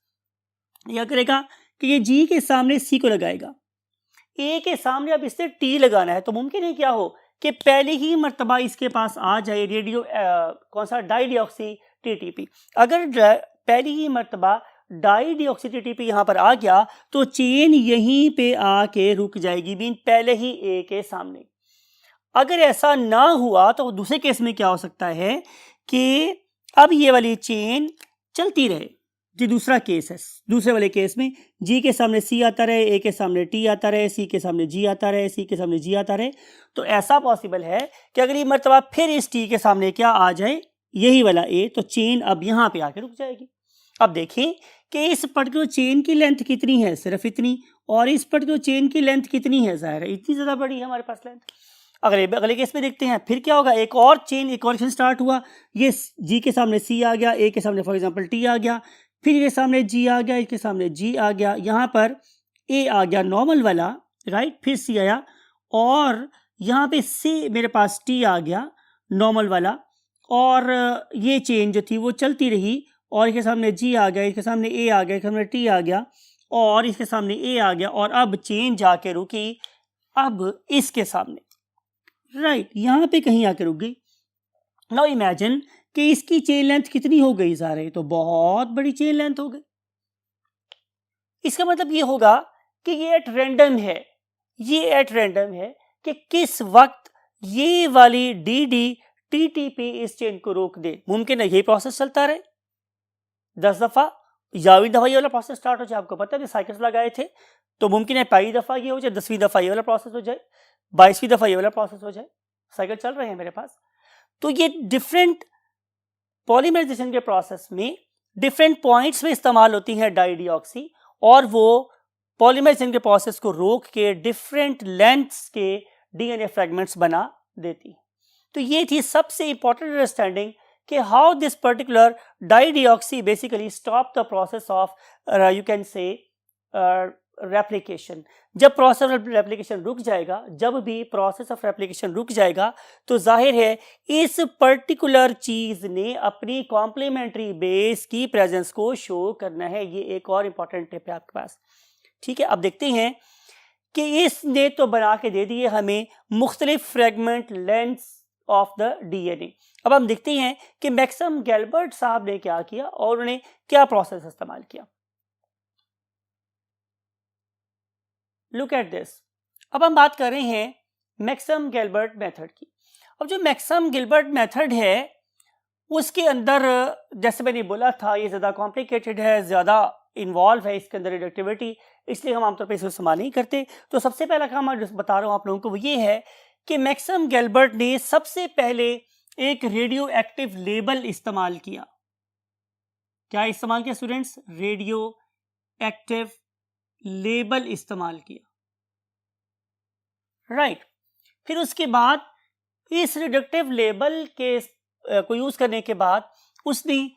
यह करेगा कि ये जी के सामने सी को लगाएगा, ए के सामने अब इससे टी लगाना है। तो मुमकिन है क्या हो कि पहले ही मर्तबा इसके पास आ जाए कौन सा? डाईडिऑक्सी टीटीपी। अगर पहली ही मर्तबा डाईडिऑक्सी टीटीपी यहाँ पर आ गया तो चेन यहीं पे आके रुक जाएगी, मीन पहले ही ए के सामने। अगर ऐसा ना हुआ तो दूसरे केस में क्या हो सकता है कि अब ये वाली चेन चलती रहे। जी दूसरा केस है। दूसरे वाले केस में जी के सामने सी आता रहे, ए के सामने टी आता रहे, सी के सामने जी आता रहे, सी के सामने जी आता रहे। तो ऐसा पॉसिबल है कि अगर ये मर्तबा फिर इस टी के सामने क्या आ जाए? यही वाला ए, तो चेन अब यहाँ पे आके रुक जाएगी। अब देखें कि इस पर्टिकुलर चेन की लेंथ कितनी है? सिर्फ इतनी। और इस पर्टिकुलर चेन की लेंथ कितनी है? ज़ाहिर है इतनी ज़्यादा बड़ी है हमारे पास लेंथ। अगले केस में देखते हैं फिर क्या होगा। एक और चेन, एक और स्टार्ट हुआ। ये जी के सामने सी आ गया, ए के सामने फॉर एग्जांपल टी आ गया, फिर इसके सामने जी आ गया, इसके सामने जी आ गया, यहाँ पर ए आ गया नॉर्मल वाला, राइट, फिर सी आया और यहाँ पे सी मेरे पास टी आ गया नॉर्मल वाला। और ये चेन जो थी वो चलती रही और इसके सामने जी आ गया, इसके सामने ए आ गया, इसके सामने टी आ गया और इसके सामने ए आ गया और अब चेन जाके रुकी अब इसके सामने, राइट, यहाँ पे कहीं आके रुक गई। नाउ इमेजिन कि इसकी चेन लेंथ कितनी हो गई? सारे तो बहुत बड़ी चेन लेंथ हो गई। इसका मतलब ये होगा कि ये एट रैंडम है, ये एट रैंडम है कि किस वक्त ये वाली DD-TTP इस चेन को रोक दे। मुमकिन है यही प्रोसेस चलता रहे 10 दफा, 11वीं दफा ये वाला प्रोसेस स्टार्ट हो जाए। आपको पता है साइकिल्स लगाए थे, तो मुमकिन है पहली दफा ये हो जाए, 10वीं दफा ये वाला प्रोसेस हो जाए, 22वीं दफा ये वाला प्रोसेस हो जाए। साइकिल चल रहे हैं मेरे पास। तो ये डिफरेंट पॉलीमराइजेशन के प्रोसेस में डिफरेंट पॉइंट्स में इस्तेमाल होती है डाईडिऑक्सी और वो पॉलीमराइजेशन के प्रोसेस को रोक के डिफरेंट लेंथ्स के डीएनए फ्रेगमेंट्स बना देती। तो ये थी सबसे इंपॉर्टेंट अंडरस्टैंडिंग कि how this particular dideoxy basically stop the process of you can say replication. जब प्रोसेस ऑफ रेप्लिकेशन रुक जाएगा, जब भी प्रोसेस ऑफ रेप्लिकेशन रुक जाएगा तो जाहिर है इस पर्टिकुलर चीज ने अपनी कॉम्प्लीमेंट्री बेस की प्रेजेंस को शो करना है। ये एक और इंपॉर्टेंट टिप है आपके पास। ठीक है, अब देखते हैं कि इसने तो बना के दे दिए हमें मुख्तलिफ fragment lengths of the DNA. अब हम देखते हैं कि मैक्सम गैल्बर्ट साहब ने क्या किया और उन्होंने क्या प्रोसेस इस्तेमाल किया। Look at this. अब हम बात कर रहे हैं मैक्सम गैल्बर्ट मेथड की। अब जो मैक्सम गैल्बर्ट मेथड है उसके अंदर जैसे मैंने बोला था ये ज़्यादा कॉम्प्लिकेटेड है, ज़्यादा इन्वॉल्व है इसके अंदर रिडक्टिविटी, इसलिए हम आमतौर पर इसको इस्तेमाल नहीं करते। तो सबसे पहला काम मैं बता रहा हूँ आप लोगों को वो ये है कि मैक्सम गैल्बर्ट ने सबसे पहले एक रेडियो एक्टिव लेबल इस्तेमाल किया। क्या इस्तेमाल किया स्टूडेंट्स? रेडियो एक्टिव लेबल इस्तेमाल किया। राइट। फिर उसके बाद इस रिडक्टिव लेबल के को यूज करने के बाद उसने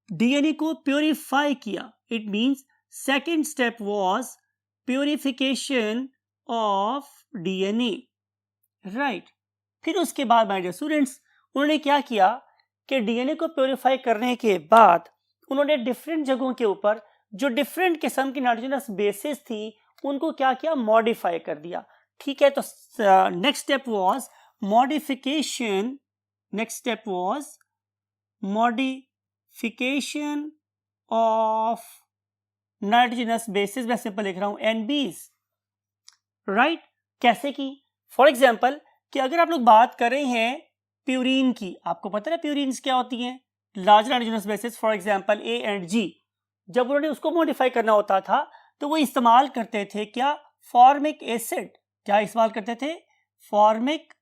डीएनए को प्योरीफाई किया। It means second step was purification of DNA, right. फिर उसके बाद माय डियर स्टूडेंट्स उन्होंने क्या किया कि डीएनए को प्योरीफाई करने के बाद उन्होंने डिफरेंट जगहों के ऊपर जो डिफरेंट किस्म की नाइट्रोजनस बेसिस थी उनको क्या किया, मॉडिफाई कर दिया। ठीक है, तो next step was modification, next step was modification of nitrogenous bases. मैं सिंपल लिख रहा हूं एनबीज, राइट। कैसे की? फॉर एग्जाम्पल कि अगर आप लोग बात कर रहे हैं प्यूरिन की, आपको पता है प्यूरिन्स क्या होती हैं, large nitrogenous bases, for example A and G. जब उन्होंने उसको मॉडिफाई करना होता था तो वो इस्तेमाल करते थे क्या, फॉर्मिक एसिड। क्या इस्तेमाल करते थे? Formic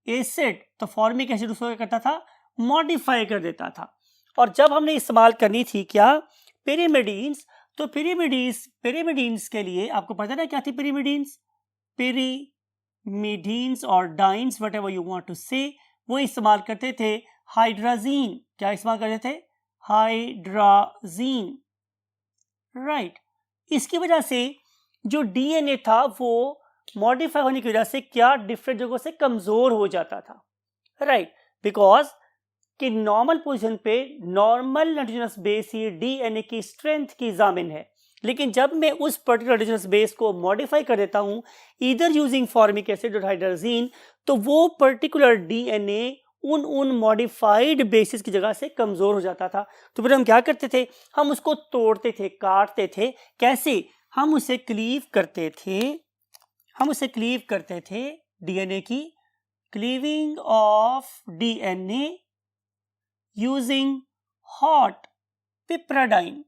acid. तो फॉर्मिक एसिड उसको क्या करता था, मॉडिफाई कर देता था। और जब हमने इस्तेमाल करनी थी क्या, पिरिमिडीन्स, तो पिरिमिडीन्स के लिए आपको पता ना क्या थी पिरिमिडीन्स, पिरिमिडीन्स और डाइन्स whatever you want to say, वो इस्तेमाल करते थे हाइड्राजीन। क्या इस्तेमाल करते थे? Hydrazine, right. इसकी वजह से जो डीएनए था वो मॉडिफाई होने की वजह से क्या, डिफरेंट जगहों से कमजोर हो जाता था, राइट। बिकॉज कि नॉर्मल पोजीशन पे नॉर्मल नाइट्रोजनस बेस ही डीएनए की स्ट्रेंथ की जामिन है, लेकिन जब मैं उस पर्टिकुलर नाइट्रोजनस बेस को मॉडिफाई कर देता हूं ईदर यूजिंग फॉर्मिक एसिड और हाइड्रोजीन, तो वो पर्टिकुलर डीएनए उन मॉडिफाइड बेसिस की जगह से कमजोर हो जाता था। तो फिर हम क्या करते थे, हम उसको तोड़ते थे, काटते थे। कैसे? हम उसे क्लीव करते थे, डीएनए की cleaving of DNA using hot piperidine,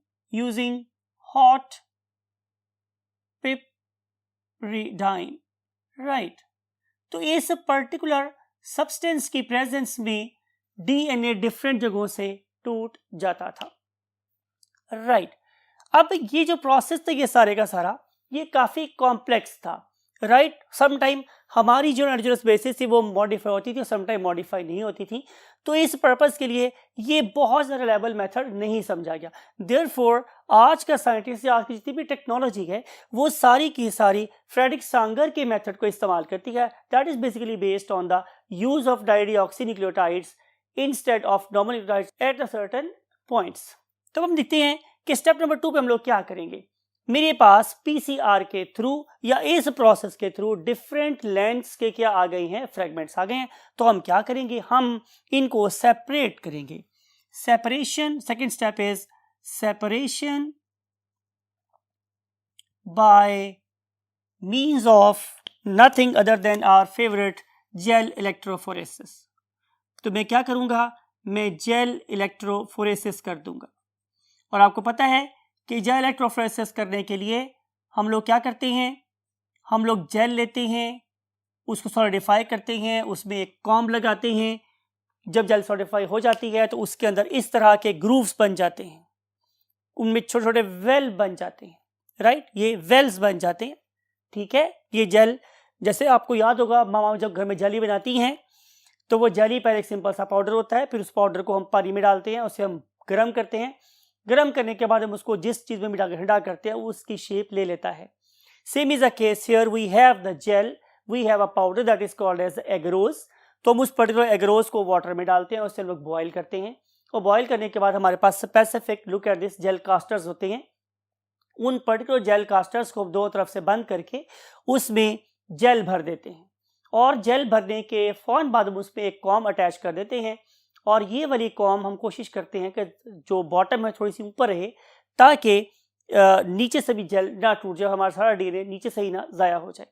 right. तो इस पर्टिकुलर सब्सटेंस की प्रेजेंस में डीएनए डिफरेंट जगहों से टूट जाता था, राइट। अब ये जो प्रोसेस था ये सारे का सारा ये काफी कॉम्प्लेक्स था, राइट। समटाइम हमारी जो नाइट्रोजनस बेसिस थी वो मॉडिफाई होती थी और समटाइम मॉडिफाई नहीं होती थी। तो इस पर्पस के लिए ये बहुत रिलायबल मेथड नहीं समझा गया। देयरफॉर आज का साइंटिस्ट या आज की जितनी भी टेक्नोलॉजी है वो सारी की सारी फ्रेडरिक सांगर के मेथड को इस्तेमाल करती है। That is basically based on the use of dideoxynucleotides instead of normal nucleotides at a certain points. तो हम देखते हैं कि स्टेप नंबर 2 पे हम लोग क्या करेंगे। मेरे पास पीसीआर के थ्रू या इस प्रोसेस के थ्रू डिफरेंट लेंथ्स के क्या आ गए हैं, फ्रेगमेंट्स आ गए हैं। तो हम क्या करेंगे, हम इनको सेपरेट करेंगे। Separation, second step is separation by means of nothing other than our favourite gel electrophoresis. तो मैं क्या करूंगा, मैं जेल इलेक्ट्रोफोरेसिस कर दूंगा। और आपको पता है कि जेल इलेक्ट्रोफोरेसिस करने के लिए हम लोग क्या करते हैं, हम लोग जेल लेते हैं, उसको सॉलिडिफाई करते हैं, उसमें एक कॉम्ब लगाते हैं। जब जेल सॉलिडिफाई हो जाती है तो उसके अंदर इस तरह के ग्रूव्स बन जाते हैं, उनमें छोटे छोटे वेल बन जाते हैं, राइट। ये वेल्स बन जाते हैं, ठीक है। ये जेल, जैसे आपको याद होगा मामा जब घर में जेली बनाती हैं तो वो जेली पहले एक सिंपल सा पाउडर होता है, फिर उस पाउडर को हम पानी में डालते हैं, उसे हम गर्म करते हैं, गर्म करने के बाद हम उसको जिस चीज में मिला के ठंडा करते हैं उसकी शेप ले लेता है। Same is a case here, we have the gel, we have a powder that is called as agarose. तो हम उस पर्टिकुलर एगरोज को वाटर में डालते हैं, उससे हम लोग बॉयल करते हैं, और बॉयल करने के बाद हमारे पास specific, look at this, gel casters होते हैं। उन पर्टिकुलर जेल कास्टर्स को दो तरफ से बंद करके उसमें जेल भर देते हैं, और जेल भरने के फौरन बाद हम उसमें एक कॉम अटैच कर देते हैं। और ये वाली कॉम हम कोशिश करते हैं कि जो बॉटम है थोड़ी सी ऊपर रहे, ताकि नीचे से भी जेल ना टूट जाए, हमारा सारा डीएनए नीचे से ही ना ज़ाया हो जाए।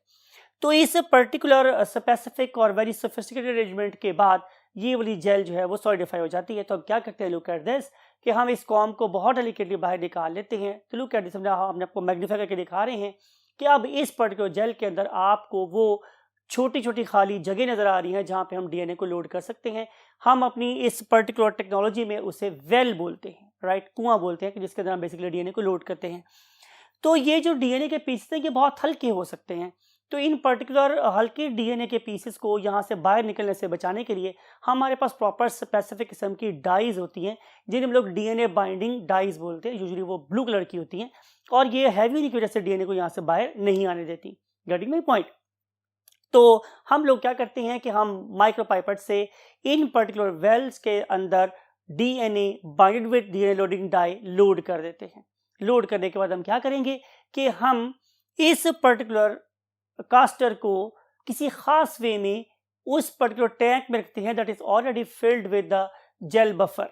तो इस पर्टिकुलर स्पेसिफिक और वेरी सोफिस्टिकेटेड अरेंजमेंट के बाद ये वाली जेल जो है वो सॉलिडिफाई हो जाती है। तो हम क्या करते हैं, लुक एट दिस, कि हम इस कॉम को बहुत डेलिकेटली बाहर निकाल लेते हैं। तो लुक एट दिस, हमने आपको मैग्नीफाई करके दिखा रहे हैं कि अब इस पर्टिकुलर जेल के अंदर आपको वो छोटी छोटी खाली जगह नजर आ रही हैं जहां पे हम डीएनए को लोड कर सकते हैं। हम अपनी इस पर्टिकुलर टेक्नोलॉजी में उसे वेल बोलते हैं, राइट, कुआं बोलते हैं, कि जिसके अंदर हम बेसिकली डीएनए को लोड करते हैं। तो ये जो डीएनए के पीसेस हैं ये बहुत हल्के हो सकते हैं, तो इन पर्टिकुलर हल्के डीएनए के पीसेस को यहाँ से बाहर निकलने से बचाने के लिए हमारे पास प्रॉपर स्पेसिफिक किस्म की डाइज होती हैं, जिन्हें हम लोग डीएनए बाइंडिंग डाइज बोलते हैं। यूजुअली वो ब्लू कलर की होती हैं और ये हैवी होने की वजह से डीएनए को यहाँ से बाहर नहीं आने देती। Getting my point? तो हम लोग क्या करते हैं कि हम माइक्रोपाइपेट से इन पर्टिकुलर वेल्स के अंदर DNA binded with DNA loading dye load कर देते हैं। लोड करने के बाद हम क्या करेंगे कि हम इस पर्टिकुलर कास्टर को किसी खास वे में उस पर्टिकुलर टैंक में रखते हैं that is already filled with the gel buffer.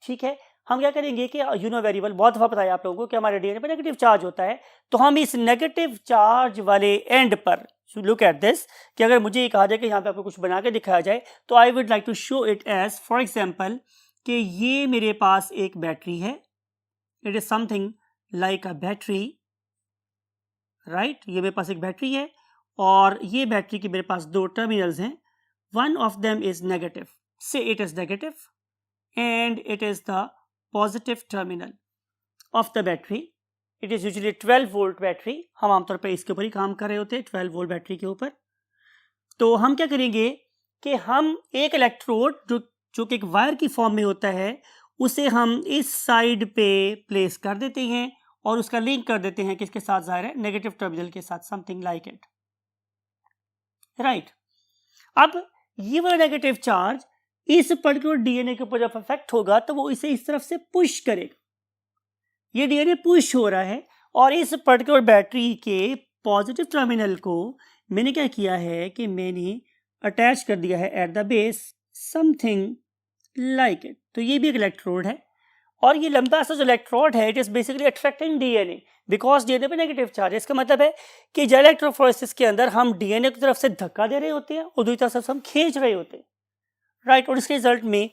ठीक है, हम क्या करेंगे कि वेरिएबल बहुत दफा बताया आप लोगों को कि हमारे डीएनए पर नेगेटिव चार्ज होता है, तो हम इस नेगेटिव चार्ज वाले एंड पर लुक एट दिस कि अगर मुझे ये कहा जाए कि यहाँ पे आपको कुछ बना के दिखाया जाए तो I would like to show it as for example कि ये मेरे पास एक बैटरी है, it is something like a battery, right. ये मेरे पास एक बैटरी है और ये बैटरी की मेरे पास दो टर्मिनल्स हैं, one of them is negative, say it is negative and it is the positive terminal of the battery. It is usually 12 volt battery, हम आमतौर पर इसके ऊपर ही काम कर रहे होते हैं 12 वोल्ट बैटरी के ऊपर। तो हम क्या करेंगे कि हम एक इलेक्ट्रोड जो कि एक वायर की फॉर्म में होता है उसे हम इस साइड पे प्लेस कर देते हैं और उसका लिंक कर देते हैं किसके साथ, जाहिर है नेगेटिव टर्मिनल के साथ, समथिंग लाइक इट, राइट। अब ये वाला नेगेटिव चार्ज इस पर्टिकुलर डीएनए के ऊपर जब अफेक्ट होगा तो वो इसे इस तरफ से पुश करेगा। ये डीएनए पुश हो रहा है और इस पर्टिकुलर बैटरी के पॉजिटिव टर्मिनल को मैंने क्या किया है कि मैंने अटैच कर दिया है at the base something like it. तो ये भी एक इलेक्ट्रोड है और ये लंबा सा जो इलेक्ट्रोड है it is basically attracting DNA because DNA पे नेगेटिव चार्ज है। इसका मतलब है कि जेल इलेक्ट्रोफोरेसिस के अंदर हम डीएनए की तरफ से धक्का दे रहे होते हैं और दूसरी तरफ से हम खींच रहे होते हैं, राइट। और इसके रिजल्ट में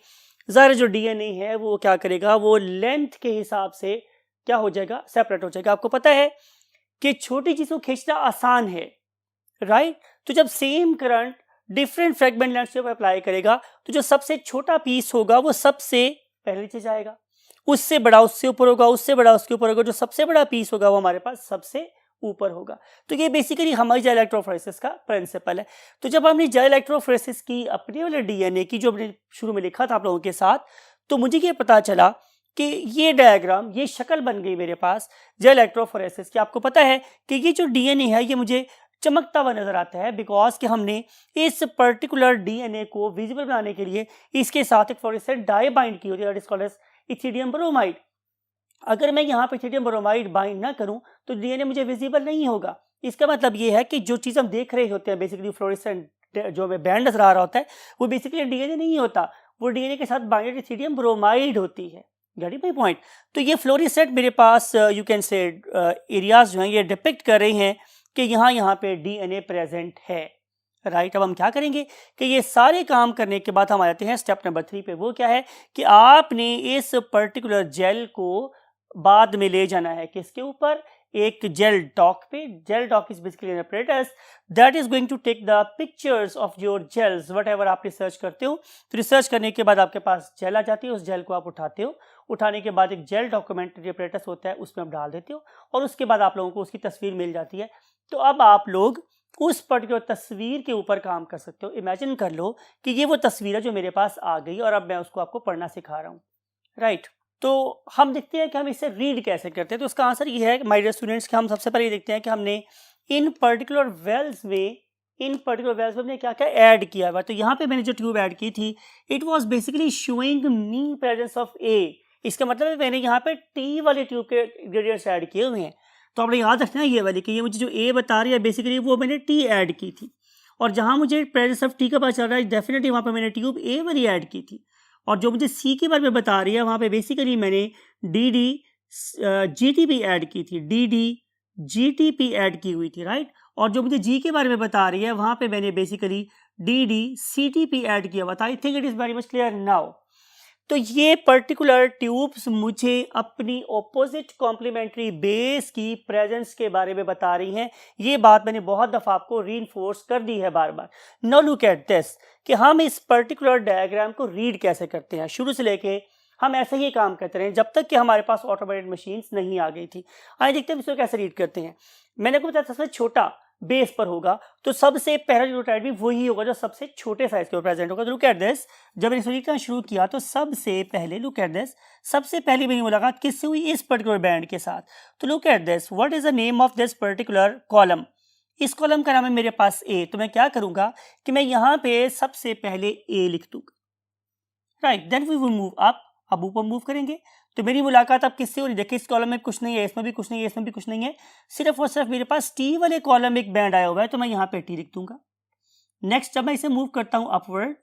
ज़रा जो डीएनए है वो क्या करेगा, वो लेंथ के हिसाब से क्या हो जाएगा, सेपरेट हो जाएगा। आपको पता है कि छोटी चीज़ों को खींचना आसान है, राइट। तो जब same current different fragment length पे अप्लाई करेगा तो जो सबसे छोटा पीस होगा वो सबसे पहले नीचे जाएगा, उससे बड़ा उससे ऊपर होगा, उससे बड़ा उसके ऊपर होगा, जो सबसे बड़ा पीस होगा वो हमारे पास सबसे ऊपर होगा। तो ये बेसिकली हमारी जेल इलेक्ट्रोफोरेसिस का प्रिंसिपल है। तो जब हमने जेल इलेक्ट्रोफोरेसिस की अपने वाले डीएनए की जो हमने शुरू में लिखा था आप लोगों के साथ, तो मुझे ये पता चला कि ये डायग्राम, ये शक्ल बन गई मेरे पास जेल इलेक्ट्रोफोरेसिस की। आपको पता है कि ये जो डीएनए है ये मुझे चमकता हुआ नजर आता है बिकॉज कि हमने इस पर्टिकुलर डीएनए को विजिबल बनाने के लिए इसके साथ एक फ्लोरेसेंट डाई बाइंड की होती है, that is called as ethidium bromide. अगर मैं यहाँ पे इथिडियम ब्रोमाइड बाइंड ना करूं तो डीएनए मुझे विजिबल नहीं होगा। इसका मतलब ये है कि जो चीज़ हम देख रहे होते हैं बेसिकली फ्लोरेसेंट जो हमें बैंड नजर आ रहा होता है वो बेसिकली डीएनए नहीं होता, वो डीएनए के साथ बाइंडेड इथिडियम ब्रोमाइड होती है। Getting my point? तो ये फ्लोरेसेंट मेरे पास यू कैन से एरियाज जो हैं ये डिपिक्ट कर रहे हैं कि यहाँ पे डीएनए प्रेजेंट है, राइट। अब हम क्या करेंगे कि ये सारे काम करने के बाद हम आ जाते हैं स्टेप नंबर 3 पे। वो क्या है कि आपने इस पर्टिकुलर जेल को बाद में ले जाना है किसके ऊपर, एक जेल डॉक पे। Gel doc is basically an apparatus that is going to take the pictures of your gels whatever आप रिसर्च करते हो। तो रिसर्च करने के बाद आपके पास जेल आ जाती है, उस जेल को आप उठाते हो, उठाने के बाद एक जेल डॉक्यूमेंट्री apparatus होता है उसमें आप डाल देते हो और उसके बाद आप लोगों को उसकी तस्वीर मिल जाती है। तो अब आप लोग उस पर्टिकुलर तस्वीर के ऊपर काम कर सकते हो। इमेजिन कर लो कि ये वो तस्वीर है जो मेरे पास आ गई और अब मैं उसको आपको पढ़ना सिखा रहा हूँ, राइट। तो हम देखते हैं कि हम इसे रीड कैसे करते हैं। तो उसका आंसर ये है माय डियर स्टूडेंट्स कि हम सबसे पहले देखते हैं कि हमने इन पर्टिकुलर वेल्स में हमने क्या क्या ऐड किया हुआ। तो यहाँ पे मैंने जो ट्यूब ऐड की थी it was basically showing me presence of A. इसका मतलब है मैंने यहाँ पे टी वाले ट्यूब के इंग्रेडिएंट्स ऐड किए हुए हैं। तो आपने याद रखना है ये वाली कि ये मुझे जो ए बता रही है बेसिकली वो मैंने टी ऐड की थी और जहाँ मुझे प्रेजेंस ऑफ टी का पता चल रहा है डेफिनेटली वहाँ पे मैंने ट्यूब ए वाली ऐड की थी। और जो मुझे सी के बारे में बता रही है वहाँ पे बेसिकली मैंने D D G T P add की थी, D D G T P add की हुई थी, राइट। और जो मुझे जी के बारे में बता रही है वहाँ पे मैंने basically D D C T P add किया हुआ था। I think it is very much clear now. तो ये पर्टिकुलर ट्यूब्स मुझे अपनी ऑपोजिट कॉम्प्लीमेंट्री बेस की प्रेजेंस के बारे में बता रही हैं। ये बात मैंने बहुत दफ़ा आपको रीइंफोर्स कर दी है बार बार। नाउ लुक एट दिस कि हम इस पर्टिकुलर डायग्राम को रीड कैसे करते हैं। शुरू से लेके हम ऐसे ही काम करते रहे जब तक कि हमारे पास ऑटोमेटेड मशीन्स नहीं आ गई थी। आइए देखते हैं इसको कैसे रीड करते हैं। मैंने आपको बताया सबसे छोटा बेस पर होगा, तो सबसे पहला न्यूक्लियोटाइड भी वही होगा जो सबसे छोटे साइज के ऊपर प्रेजेंट होगा। तो लुक एट दिस, जब मैंने स्टडी करना शुरू किया तो सबसे पहले लुक एट दिस, सबसे पहली मेरी मुलाकात किससे हुई? इस पर्टिकुलर बैंड के साथ। तो look at this, what is the name of this particular column? इस कॉलम का नाम है मेरे पास ए। तो मैं क्या करूंगा कि मैं यहाँ पे सबसे पहले ए लिख दूंगा, right. Then we will move up, अब ऊपर मूव करेंगे। तो मेरी मुलाकात अब किससे हो रही है? देखिए इस कॉलम में कुछ नहीं है, इसमें भी कुछ नहीं है, इसमें भी कुछ नहीं है, सिर्फ और सिर्फ मेरे पास टी वाले कॉलम में एक बैंड आया हुआ है, तो मैं यहाँ पे टी लिख दूंगा। नेक्स्ट जब मैं इसे मूव करता हूँ अपवर्ड,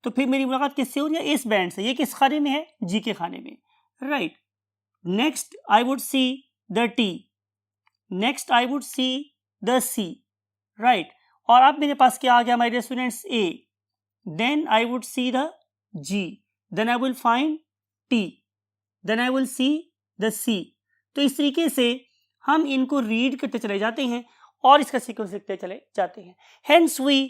तो फिर मेरी मुलाकात किससे हो रही है? इस बैंड से। ये किस खाने में है? जी के खाने में, right. Next I would see the T, next I would see the C, right. और अब मेरे पास क्या आ गया my dear students? A. Then I would see the G, then I will find T, then I will see the C. तो इस तरीके से हम इनको रीड करते चले जाते हैं और इसका सीक्वेंस लिखते चले जाते हैं। Hence we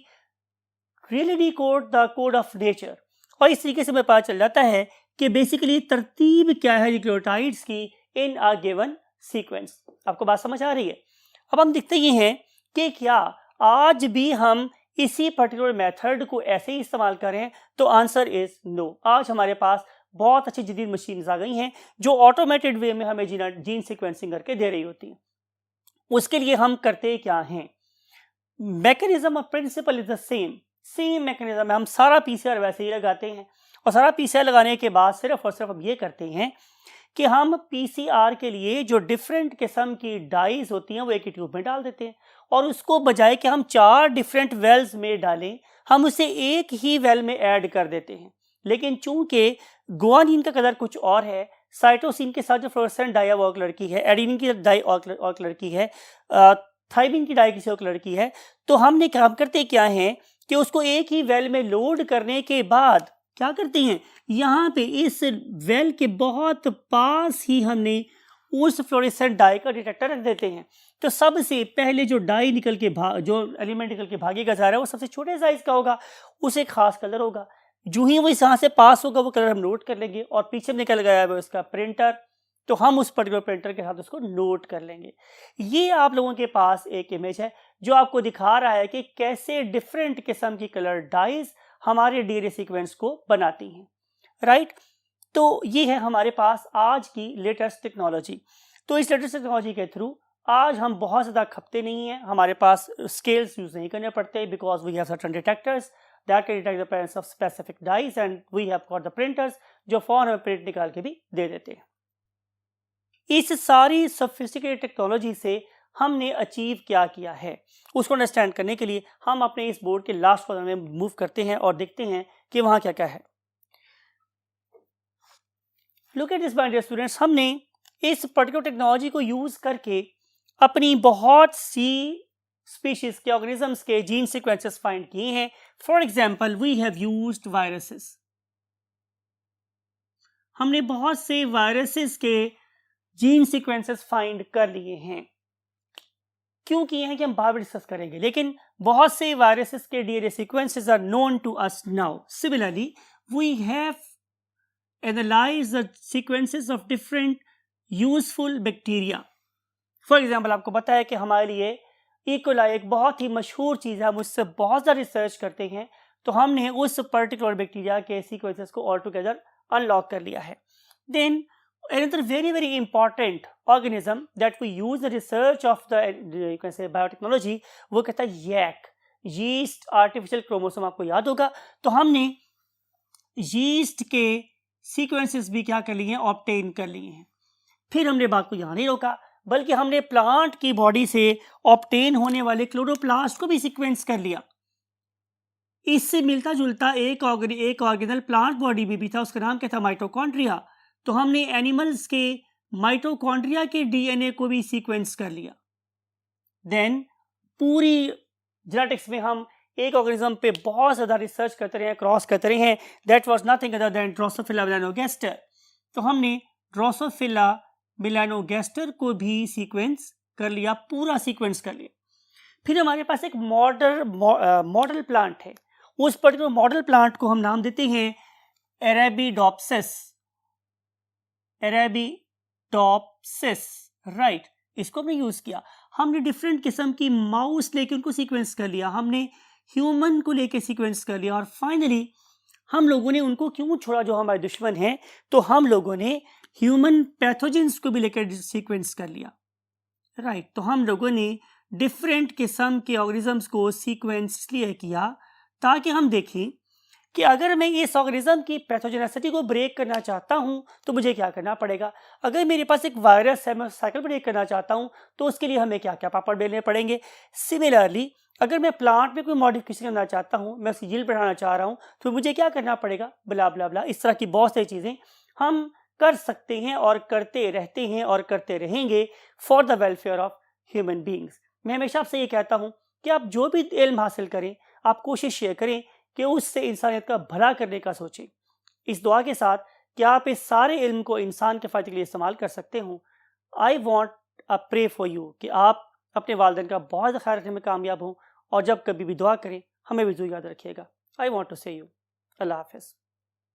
really decode the code of nature. और इस तरीके से हमें पता चल जाता है कि बेसिकली तरतीब क्या है न्यूक्लियोटाइड्स की इन अ गिवन सीक्वेंस। आपको बात समझ आ रही है? अब हम देखते ये हैं कि क्या आज भी हम इसी पर्टिकुलर मेथड को ऐसे ही इस्तेमाल करें? तो आंसर इज नो। आज हमारे पास बहुत अच्छी जदीद मशीन्स आ गई हैं जो ऑटोमेटेड वे में हमें जीन सीक्वेंसिंग करके दे रही होती हैं। उसके लिए हम करते क्या हैं? Mechanism of principle is the same mechanism है। हम सारा पीसीआर वैसे ही लगाते हैं और सारा पीसीआर लगाने के बाद सिर्फ और सिर्फ हम ये करते हैं कि हम पीसीआर के लिए जो डिफरेंट किस्म की डाइज होती हैं वो एक ही ट्यूब में डाल देते हैं और उसको बजाय कि हम 4 डिफरेंट वेल्स में डालें, हम उसे एक ही वेल में ऐड कर देते हैं। लेकिन चूंकि गुआनिन का कलर कुछ और है, साइटोसिन के साथ जो फ्लोरोसेंट डाई वो कलर की है, एडेनिन की डाई और कलर की है, थाइमिन की डाई किसी और कलर की है, तो हमने काम करते क्या है कि उसको एक ही वेल में लोड करने के बाद क्या करते हैं, यहाँ पे इस वेल के बहुत पास ही हमने उस फ्लोरेसेंट डाई का डिटेक्टर रख देते हैं। तो सबसे पहले जो डाई निकल के जो एलिमेंट निकल के भागेगा जा रहा है वो सबसे छोटे साइज का होगा, उसे खास कलर होगा। जो ही वो यहाँ से पास होगा वो कलर हम नोट कर लेंगे और पीछे निकल गया है उसका प्रिंटर, तो हम उस पर्टिकुलर प्रिंटर के साथ उसको नोट कर लेंगे। ये आप लोगों के पास एक इमेज है जो आपको दिखा रहा है कि कैसे डिफरेंट किस्म की कलर डाइज हमारे डीएनए सीक्वेंस को बनाती हैं, राइट। तो ये है हमारे पास आज की लेटेस्ट टेक्नोलॉजी। तो इस लेटेस्ट टेक्नोलॉजी के थ्रू आज हम बहुत ज़्यादा खपते नहीं हैं, हमारे पास स्केल्स यूज नहीं करने पड़ते because we have certain detectors that can detect the presence of specific dyes and we have got the printers जो फौरन हमें प्रिंट निकाल के भी दे देते हैं। इस सारी सोफिस्टिकेटेड टेक्नोलॉजी से हमने अचीव क्या किया है उसको अंडरस्टैंड करने के लिए हम अपने इस बोर्ड के लास्ट कॉलम में मूव करते हैं और देखते हैं कि वहां क्या क्या है। Look at this my dear students, हमने इस पर्टिकुलर टेक्नोलॉजी को यूज करके अपनी बहुत सी स्पीशीज के ऑर्गेनिजम्स के जीन सीक्वेंसेस फाइंड किए हैं। For example we have used viruses, हमने बहुत से वायरसेस के जीन सीक्वेंसेस फाइंड कर लिए हैं। क्यों किए हैं कि हम बाद में डिस्कस करेंगे, लेकिन बहुत से वायरसेस के DNA sequences are known to us now. Similarly we have analysed the sequences of different useful bacteria. For example आपको पता है कि हमारे लिए इकोलाई एक बहुत ही मशहूर चीज़ है, हम उससे बहुत ज़्यादा रिसर्च करते हैं, तो हमने उस पर्टिकुलर बैक्टीरिया के सीक्वेंसेस को ऑल टुगेदर अनलॉक कर लिया है। Then another very important organism that we use the research of the you can say biotechnology, वो कहता है यैक, यीस्ट आर्टिफिशियल क्रोमोसोम। आपको याद होगा, तो हमने यीस्ट के सीक्वेंसेस भी क्या कर लिए हैं, ऑब्टेन कर लिए हैं। फिर हमने बात को यहाँ नहीं रोका बल्कि हमने प्लांट की बॉडी से ऑब्टेन होने वाले क्लोरोप्लास्ट को भी सीक्वेंस कर लिया। इससे मिलता जुलता एक ऑर्गेनल प्लांट बॉडी में भी था, उसका नाम क्या था, माइटोकॉन्ड्रिया। तो हमने एनिमल्स के माइटोकॉन्ड्रिया के डीएनए को भी सीक्वेंस कर लिया। देन पूरी जेनेटिक्स में हम एक ऑर्गेनिज्म पे बहुत ज़्यादा रिसर्च करते रहे हैं, क्रॉस करते रहे हैं। That was nothing other then Drosophila melanogaster. तो हमने ड्रोसोफिला मेलानोगास्टर को भी सीक्वेंस कर लिया, पूरा सीक्वेंस कर लिया। फिर हमारे पास एक मॉडल प्लांट है, उस पर्टिकुलर मॉडल प्लांट को हम नाम देते हैं अरेबिडोप्सिस, राइट। इसको हमने यूज किया। हमने डिफरेंट किस्म की माउस लेके उनको सीक्वेंस कर लिया, हमने ह्यूमन को लेके सीक्वेंस कर लिया, और फाइनली हम लोगों ने उनको क्यों छोड़ा जो हमारे दुश्मन हैं, तो हम लोगों ने ह्यूमन पैथोजेंस को भी लेकर सीक्वेंस कर लिया, राइट। तो हम लोगों ने डिफरेंट किस्म के ऑर्गेनिजम्स को सीक्वेंस इसलिए किया ताकि हम देखें कि अगर मैं इस ऑर्गेनिज्म की पैथोजेनेसिटी को ब्रेक करना चाहता हूं तो मुझे क्या करना पड़ेगा। अगर मेरे पास एक वायरस है, मैं साइकिल ब्रेक करना चाहता हूं तो उसके लिए हमें क्या क्या पापड़ बेलने पड़ेंगे। सिमिलरली अगर मैं प्लांट में कोई मॉडिफिकेशन करना चाहता हूं, मैं उसकी यील्ड बढ़ाना चाह रहा हूं, तो मुझे क्या करना पड़ेगा, ब्ला ब्ला ब्ला। इस तरह की बहुत सारी चीज़ें हम कर सकते हैं और करते रहते हैं और करते रहेंगे for the welfare of human beings. मैं हमेशा आपसे ये कहता हूँ कि आप जो भी इल्म हासिल करें, आप कोशिश ये करें कि उससे इंसानियत का भला करने का सोचें, इस दुआ के साथ कि आप इस सारे इल्म को इंसान के फ़ायदे के लिए इस्तेमाल कर सकते हो। I want a pray for you कि आप अपने वालिदैन का बहुत ख्याल रखने में कामयाब हों, और जब कभी भी दुआ करें हमें भी दुआ याद रखिएगा। आई वॉन्ट टू से यू अल्लाह हाफ़िज़।